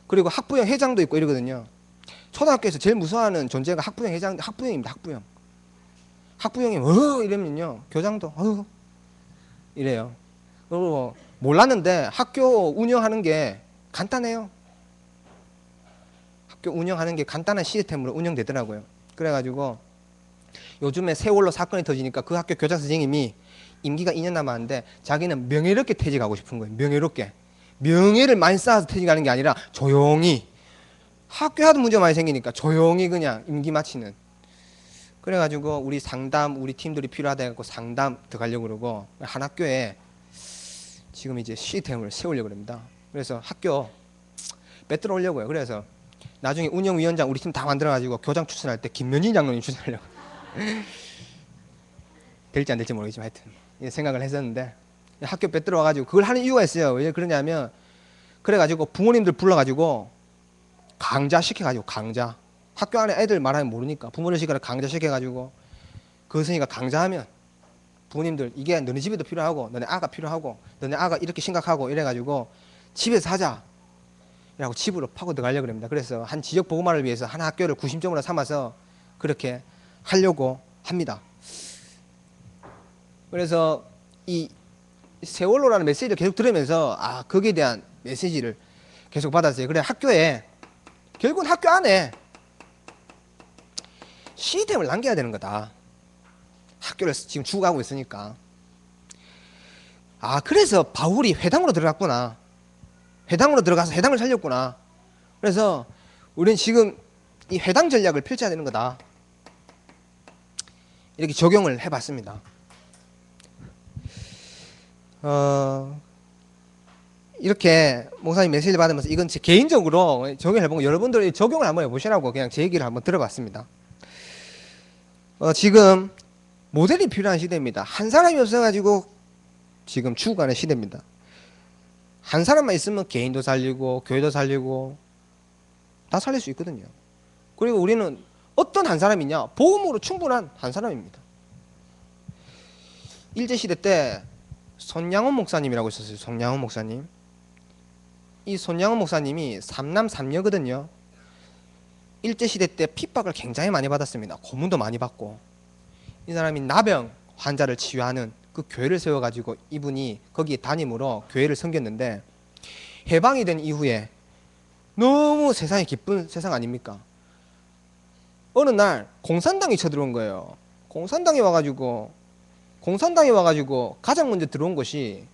그리고 학부형 회장도 있고 이러거든요. 초등학교에서 제일 무서워하는 존재가 학부형 회장, 학부형입니다. 학부형. 학부형이 이러면요 교장도 이래요. 그리고 몰랐는데 학교 운영하는 게 간단해요. 학교 운영하는 게 간단한 시스템으로 운영되더라고요. 그래가지고 요즘에 세월호 사건이 터지니까 그 학교 교장 선생님이 임기가 2년 남았는데 자기는 명예롭게 퇴직하고 싶은 거예요. 명예롭게. 명예를 많이 쌓아서 퇴직하는 게 아니라 조용히 학교 하도 문제가 많이 생기니까 조용히 그냥 임기 마치는. 그래가지고 우리 상담 우리 팀들이 필요하다 해갖고 상담 들어가려고 그러고 한 학교에 지금 이제 시스템을 세우려고 합니다. 그래서 학교 빼들어 오려고요. 그래서 나중에 운영위원장 우리 팀 다 만들어가지고 교장 추천할 때 김면진 장로님 추천하려고. 될지 안 될지 모르겠지만 하여튼 생각을 했었는데 학교 빼들어 와가지고 그걸 하는 이유가 있어요. 왜 그러냐면 그래가지고 부모님들 불러가지고 강좌 시켜가지고 강좌 학교 안에 애들 말하면 모르니까 부모님 시간에 강좌 시켜가지고 그 선생님이 강좌하면 부모님들 이게 너네 집에도 필요하고 너네 아가 필요하고 너네 아가 이렇게 심각하고 이래가지고 집에서 하자 이라고 집으로 파고 들어가려고 합니다. 그래서 한 지역 보고만을 위해서 한 학교를 구심점으로 삼아서 그렇게 하려고 합니다. 그래서 이 세월호라는 메시지를 계속 들으면서 거기에 대한 메시지를 계속 받았어요. 그래 학교에 결국은 학교 안에 시스템을 남겨야 되는 거다. 학교를 지금 죽어가고 있으니까. 그래서 바울이 회당으로 들어갔구나. 회당으로 들어가서 회당을 살렸구나. 그래서 우리는 지금 이 회당 전략을 펼쳐야 되는 거다. 이렇게 적용을 해봤습니다. 이렇게 목사님 메시지를 받으면서 이건 제 개인적으로 적용해보고 여러분들이 적용을 한번 해보시라고 그냥 제 얘기를 한번 들어봤습니다. 지금 모델이 필요한 시대입니다. 한 사람이 없어가지고 지금 죽어가는 시대입니다. 한 사람만 있으면 개인도 살리고 교회도 살리고 다 살릴 수 있거든요. 그리고 우리는 어떤 한 사람이냐? 복음으로 충분한 한 사람입니다. 일제시대 때 손양원 목사님이라고 있었어요. 손양원 목사님. 이 손양원 목사님이 삼남 삼녀거든요. 일제시대 때 핍박을 굉장히 많이 받았습니다. 고문도 많이 받고. 이 사람이 나병 환자를 치유하는 그 교회를 세워가지고 이분이 거기에 담임으로 교회를 섬겼는데 해방이 된 이후에 너무 세상이 기쁜 세상 아닙니까? 어느 날 공산당이 쳐들어온 거예요. 공산당이 와가지고 가장 먼저 들어온 것이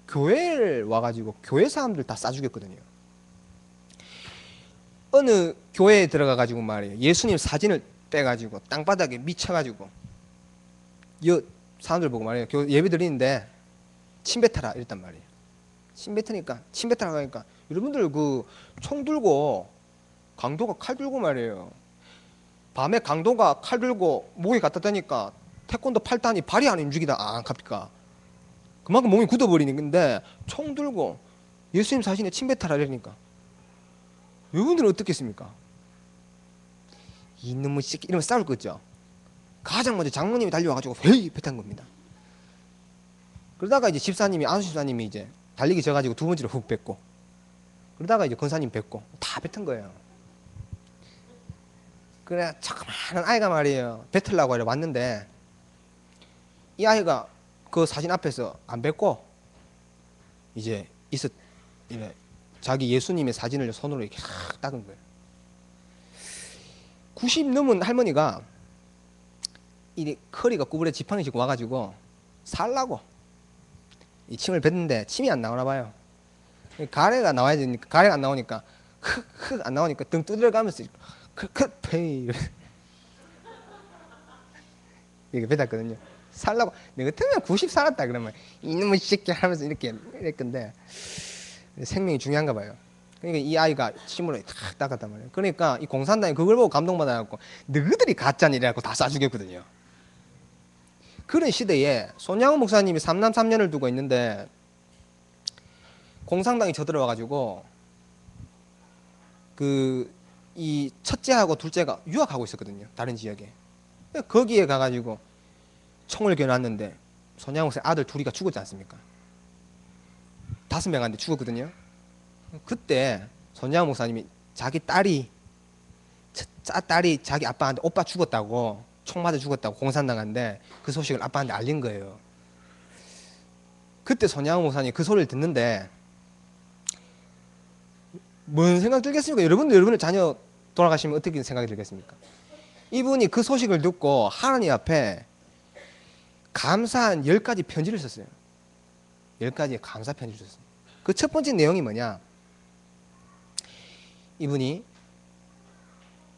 교회를 와가지고 교회 사람들 다 쏴 죽였거든요. 어느 교회에 들어가가지고 말이에요. 예수님 사진을 떼가지고 땅바닥에 미쳐가지고 사람들 보고 말이에요. 예배 드리는데 침 뱉어라 이랬단 말이에요. 침 뱉으라고 하니까 여러분들 그 총 들고 강도가 칼 들고 말이에요. 밤에 강도가 칼 들고 목에 갖다 대니까 태권도 8단이 발이 안 움직이다 안 갑니까? 그만큼 몸이 굳어버리는 건데 총 들고 예수님 사진에 침 뱉어라 이러니까 여러분들은 어떻겠습니까? 이놈의 새끼 이러면 싸울 거죠. 가장 먼저 장로님이 달려와가지고 회의 뱉은 겁니다. 그러다가 이제 집사님이 안수 집사님이 이제 달리기 져가지고 두 번째로 훅 뱉고 그러다가 이제 권사님 뱉고 다 뱉은 거예요. 그래 조그마한 아이가 말이에요. 뱉으려고 왔는데 이 아이가 그 사진 앞에서 안 뱉고 이제 이래 자기 예수님의 사진을 손으로 이렇게 싹 닦은 거예요. 90 넘은 할머니가 이 커리가 구부려 지팡이 짚고 와가지고 살라고 이 침을 뱉는데 침이 안 나오나 봐요. 가래가 나와야 되니까 가래가 안 나오니까 흑 안 나오니까 등 두드려가면서 페이 이렇게 뱉었거든요. 살라고 내 같으면 90 살았다 그러면 이놈의 새끼 하면서 이렇게 이럴 건데 생명이 중요한가 봐요. 그러니까 이 아이가 침으로 탁 닦았단 말이에요. 그러니까 이 공산당이 그걸 보고 감동받아갖고 너희들이 가짜니 이래갖고 다 쏴죽였거든요. 그런 시대에 손양원 목사님이 삼남 삼녀를 두고 있는데 공산당이 쳐들어와가지고 그 이 첫째하고 둘째가 유학하고 있었거든요. 다른 지역에. 거기에 가가지고 총을 겨눴는데 손양호 목사님 아들 둘이가 죽었지 않습니까? 5명한테 죽었거든요. 그때 손양호 목사님이 자기 딸이 자기 아빠한테 오빠 죽었다고, 총 맞아 죽었다고 공산당한데 그 소식을 아빠한테 알린 거예요. 그때 손양호 목사님이 그 소리를 듣는데 뭔 생각 들겠습니까? 여러분의 자녀 돌아가시면 어떻게 생각이 들겠습니까? 이분이 그 소식을 듣고 하나님 앞에 감사한 10가지 편지를 썼어요. 10가지의 감사 편지를 썼어요. 그 첫 번째 내용이 뭐냐? 이분이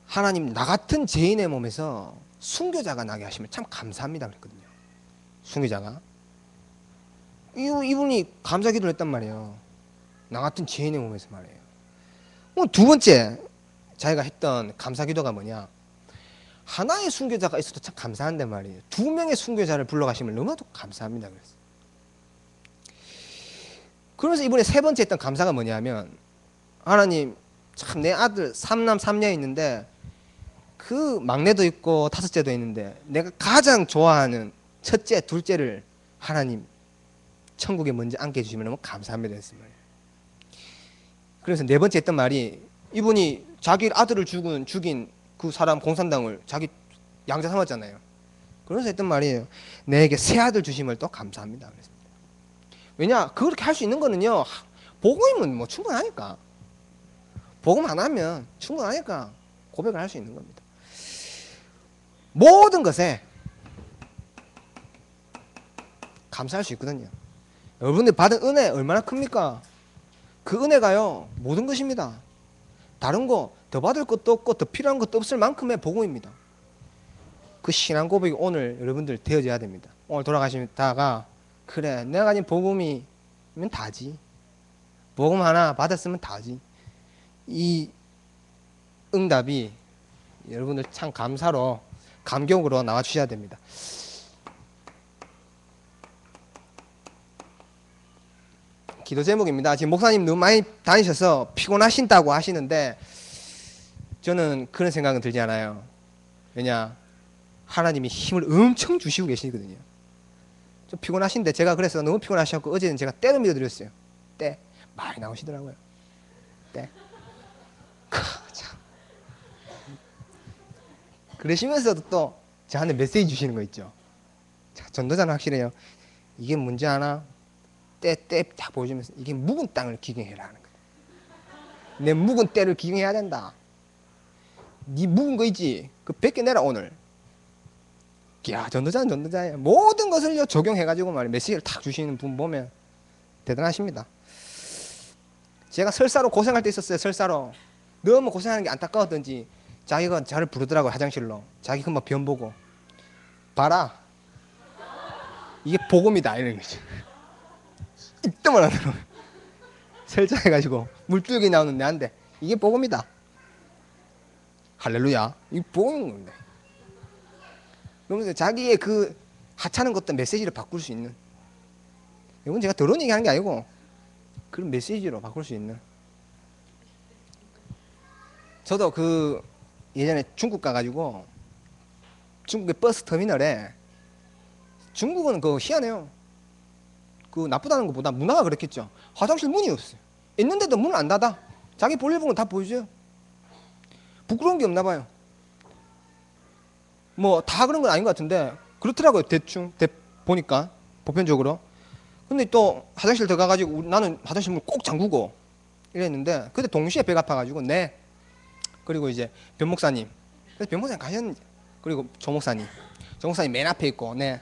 하나님, 나 같은 죄인의 몸에서 순교자가 나게 하시면 참 감사합니다 그랬거든요. 순교자가. 이분이 감사 기도를 했단 말이에요. 나 같은 죄인의 몸에서 말이에요. 두 번째 자기가 했던 감사 기도가 뭐냐? 하나의 순교자가 있어도 참 감사한데 말이에요. 2명의 순교자를 불러가시면 너무나도 감사합니다 그랬어요. 그래서 이번에 세 번째 했던 감사가 뭐냐면, 하나님, 참 내 아들 3남 3녀 있는데 그 막내도 있고 5째도 있는데 내가 가장 좋아하는 첫째, 둘째를 하나님 천국에 먼저 앉게 해주시면 너무 감사합니다 했어요. 그래서 네 번째 했던 말이, 이분이 자기 아들을 죽인 그 사람 공산당을 자기 양자 삼았잖아요. 그래서 했던 말이에요. 내게 새 아들 주심을 또 감사합니다 그랬습니다. 왜냐, 그렇게 할 수 있는 거는요, 복음이면 뭐 충분하니까. 복음 안 하면 충분하니까 고백을 할 수 있는 겁니다. 모든 것에 감사할 수 있거든요. 여러분들 받은 은혜 얼마나 큽니까? 그 은혜가요 모든 것입니다. 다른 거 더 받을 것도 없고 더 필요한 것도 없을 만큼의 복음입니다. 그 신앙 고백이 오늘 여러분들 되어져야 됩니다. 오늘 돌아가시다가 그래, 내가 가진 복음이면 다지, 복음 하나 받았으면 다지, 이 응답이 여러분들 참 감사로, 감격으로 나와 주셔야 됩니다. 기도 제목입니다. 지금 목사님 너무 많이 다니셔서 피곤하신다고 하시는데 저는 그런 생각은 들지 않아요. 왜냐, 하나님이 힘을 엄청 주시고 계시거든요. 좀 피곤하신데 제가 그래서 너무 피곤하셔서 어제는 제가 때를 밀어드렸어요. 때 많이 나오시더라고요. 때. 참. 그러시면서도 또 저한테 메시지 주시는 거 있죠. 자, 전도자는 확실해요. 이게 뭔지 아나? 때 딱 보여주면서 이게 묵은 땅을 기경해라 하는 거예요. 내 묵은 때를 기경해야 된다. 네 묵은 거 있지? 그 100개 내라 오늘. 야, 전도자는 전도자예요. 모든 것을요 적용해가지고 말이에요. 메시지를 탁 주시는 분 보면 대단하십니다. 제가 설사로 고생할 때 있었어요. 설사로 너무 고생하는 게 안타까웠던지 자기가 저를 부르더라고요. 화장실로. 자기 금방 변 보고, 봐라, 이게 복음이다 이런 거죠. 이때만 하더라고요. 설사해가지고 물줄기 나오는 내한테 이게 복음이다. 할렐루야, 이 복음인 겁니다. 그러면서 자기의 그 하찮은 것도 메시지를 바꿀 수 있는, 이건 제가 더러운 얘기하는 게 아니고 그런 메시지로 바꿀 수 있는. 저도 그 예전에 중국 가가지고 중국의 버스 터미널에, 중국은 그 희한해요. 그 나쁘다는 것보다 문화가 그렇겠죠. 화장실 문이 없어요. 있는데도 문을 안 닫아. 자기 볼일 본 거 다 보여줘요. 부끄러운 게 없나 봐요. 뭐 다 그런 건 아닌 것 같은데 그렇더라고요. 대충 보니까 보편적으로. 근데 또 화장실 들어가가지고 나는 화장실 문을 꼭 잠그고 이랬는데 그때 동시에 배가 아파가지고 네, 그리고 이제 변 목사님, 그래서 변 목사님 가셨는지, 그리고 조 목사님 맨 앞에 있고, 네,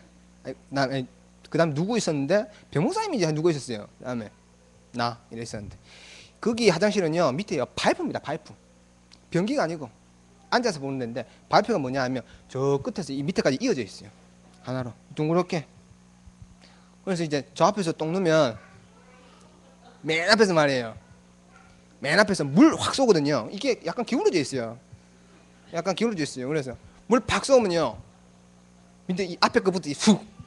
그 다음 누구 있었는데 변 목사님이 이제 누구 있었어요. 그 다음에 나 이래 있었는데, 거기 화장실은요 밑에 파이프입니다. 파이프. 변기가 아니고 앉아서 보는 데인데 파이프가 뭐냐 하면 저 끝에서 이 밑에까지 이어져 있어요. 하나로 둥그렇게. 그래서 이제 저 앞에서 똥 누면 맨 앞에서 말이에요, 맨 앞에서 물 확 쏘거든요. 이게 약간 기울어져 있어요. 약간 기울어져 있어요. 그래서 물 팍 쏘면요 밑에 이 앞에 거부터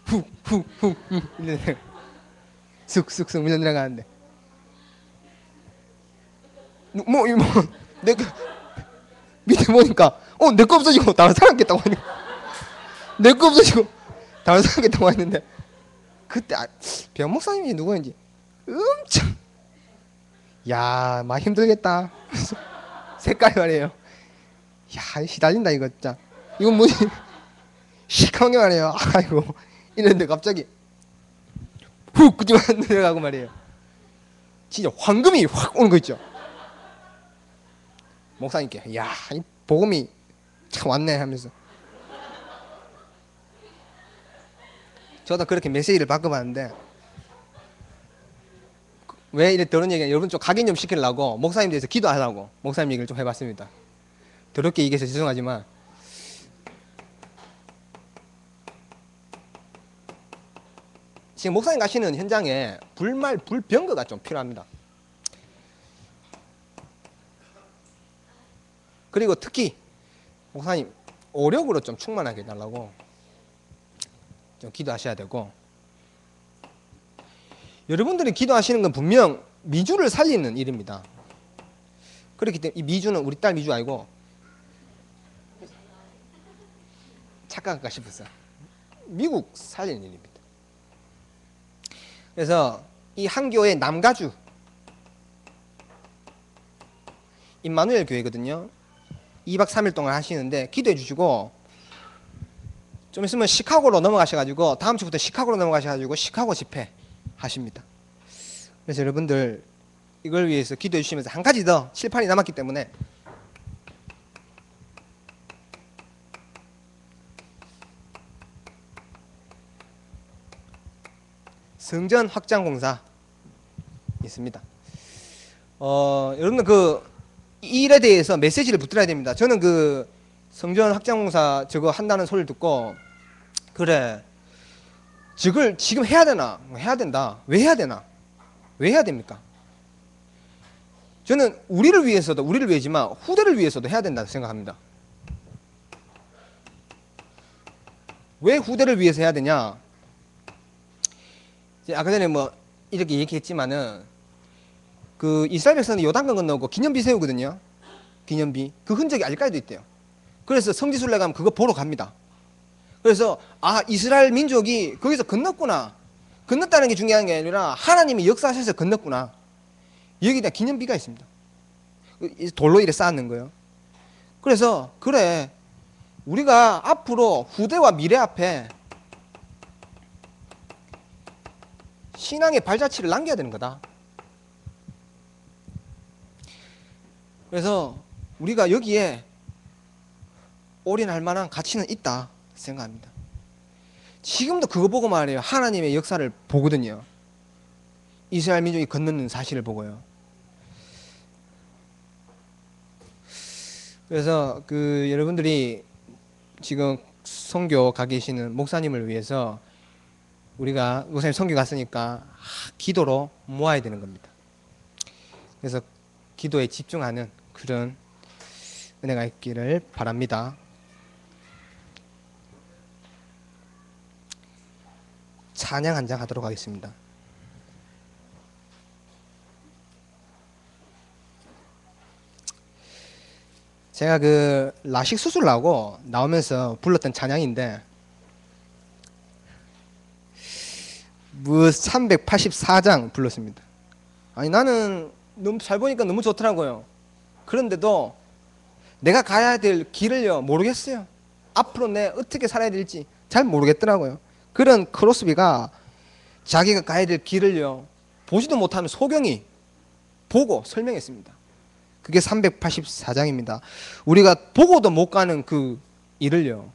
훅훅훅훅 밀려, 쑥쑥쑥 밀려 들어가는데 뭐 내 밑에 보니까 내 거 없어지고 다른 사람 겠다고 하니까 내 거 없어지고 다른 사람 겠다고 했는데 그때 병 목사님이 누구인지 엄청 야 많이 힘들겠다 색깔이 말이에요. 야 시달린다 이거 진짜 이건 뭐지 시커먼 게 말이에요. 아이고 이랬는데 갑자기 훅 그지만 내려가고 말이에요. 진짜 황금이 확 오는 거 있죠. 목사님께 야 이 복음이 참 왔네 하면서 저도 그렇게 메시지를 바꿔봤는데 왜 이래 더러운 얘기냐 여러분 좀 각인 좀 시키려고 목사님 대해서 기도하라고 목사님 얘기를 좀 해봤습니다. 더럽게 얘기해서 죄송하지만 지금 목사님 가시는 현장에 불병거가 좀 필요합니다. 그리고 특히 목사님 오력으로 좀 충만하게 해달라고 좀 기도하셔야 되고 여러분들이 기도하시는 건 분명 미주를 살리는 일입니다. 그렇기 때문에 이 미주는 우리 딸 미주 아니고 착각할까 싶었어요. 미국 살리는 일입니다. 그래서 이 한 교회 남가주 임마누엘 교회거든요. 2박 3일 동안 하시는데 기도해 주시고 좀 있으면 시카고로 넘어가셔가지고 다음 주부터 시카고로 넘어가셔가지고 시카고 집회 하십니다. 그래서 여러분들 이걸 위해서 기도해 주시면서 한 가지 더 칠판이 남았기 때문에 성전 확장 공사 있습니다. 여러분들 이 일에 대해서 메시지를 붙들어야 됩니다. 저는 그 성전 확장 공사 저거 한다는 소리를 듣고 그래 저걸 지금 해야 되나? 해야 된다. 왜 해야 되나? 왜 해야 됩니까? 저는 우리를 위해지만 후대를 위해서도 해야 된다고 생각합니다. 왜 후대를 위해서 해야 되냐? 아까 전에 뭐 이렇게 얘기했지만은 그 이스라엘 백성은 요단강 건너고 기념비 세우거든요. 기념비 그 흔적이 아직까지도 있대요. 그래서 성지순례 가면 그거 보러 갑니다. 그래서 이스라엘 민족이 거기서 건넜구나. 건넜다는 게 중요한 게 아니라 하나님이 역사하셔서 건넜구나. 여기다 기념비가 있습니다. 돌로 이래 쌓는 거예요. 그래서 그래 우리가 앞으로 후대와 미래 앞에 신앙의 발자취를 남겨야 되는 거다. 그래서 우리가 여기에 올인할 만한 가치는 있다 생각합니다. 지금도 그거 보고 말이에요. 하나님의 역사를 보거든요. 이스라엘 민족이 건너는 사실을 보고요. 그래서 그 여러분들이 지금 선교 가 계시는 목사님을 위해서 우리가 목사님 선교 갔으니까 기도로 모아야 되는 겁니다. 그래서 기도에 집중하는 그런 은혜가 있기를 바랍니다. 찬양 한 장 하도록 하겠습니다. 제가 그 라식 수술 나오고 나오면서 불렀던 찬양인데 뭐 384장 불렀습니다. 아니 나는 너무 잘 보니까 너무 좋더라고요. 그런데도 내가 가야 될 길을요 모르겠어요. 앞으로 내가 어떻게 살아야 될지 잘 모르겠더라고요. 그런 크로스비가 자기가 가야 될 길을요 보지도 못하는 소경이 보고 설명했습니다. 그게 384장입니다. 우리가 보고도 못 가는 그 일을요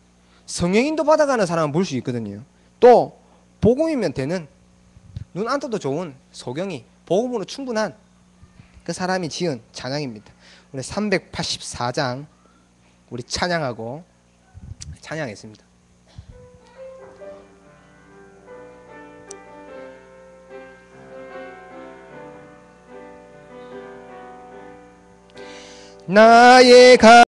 성령인도 받아가는 사람은 볼 수 있거든요. 또 복음이면 되는 눈 안 떠도 좋은 소경이 복음으로 충분한 그 사람이 지은 찬양입니다. 우리 384장 우리 찬양하고 찬양했습니다. 나의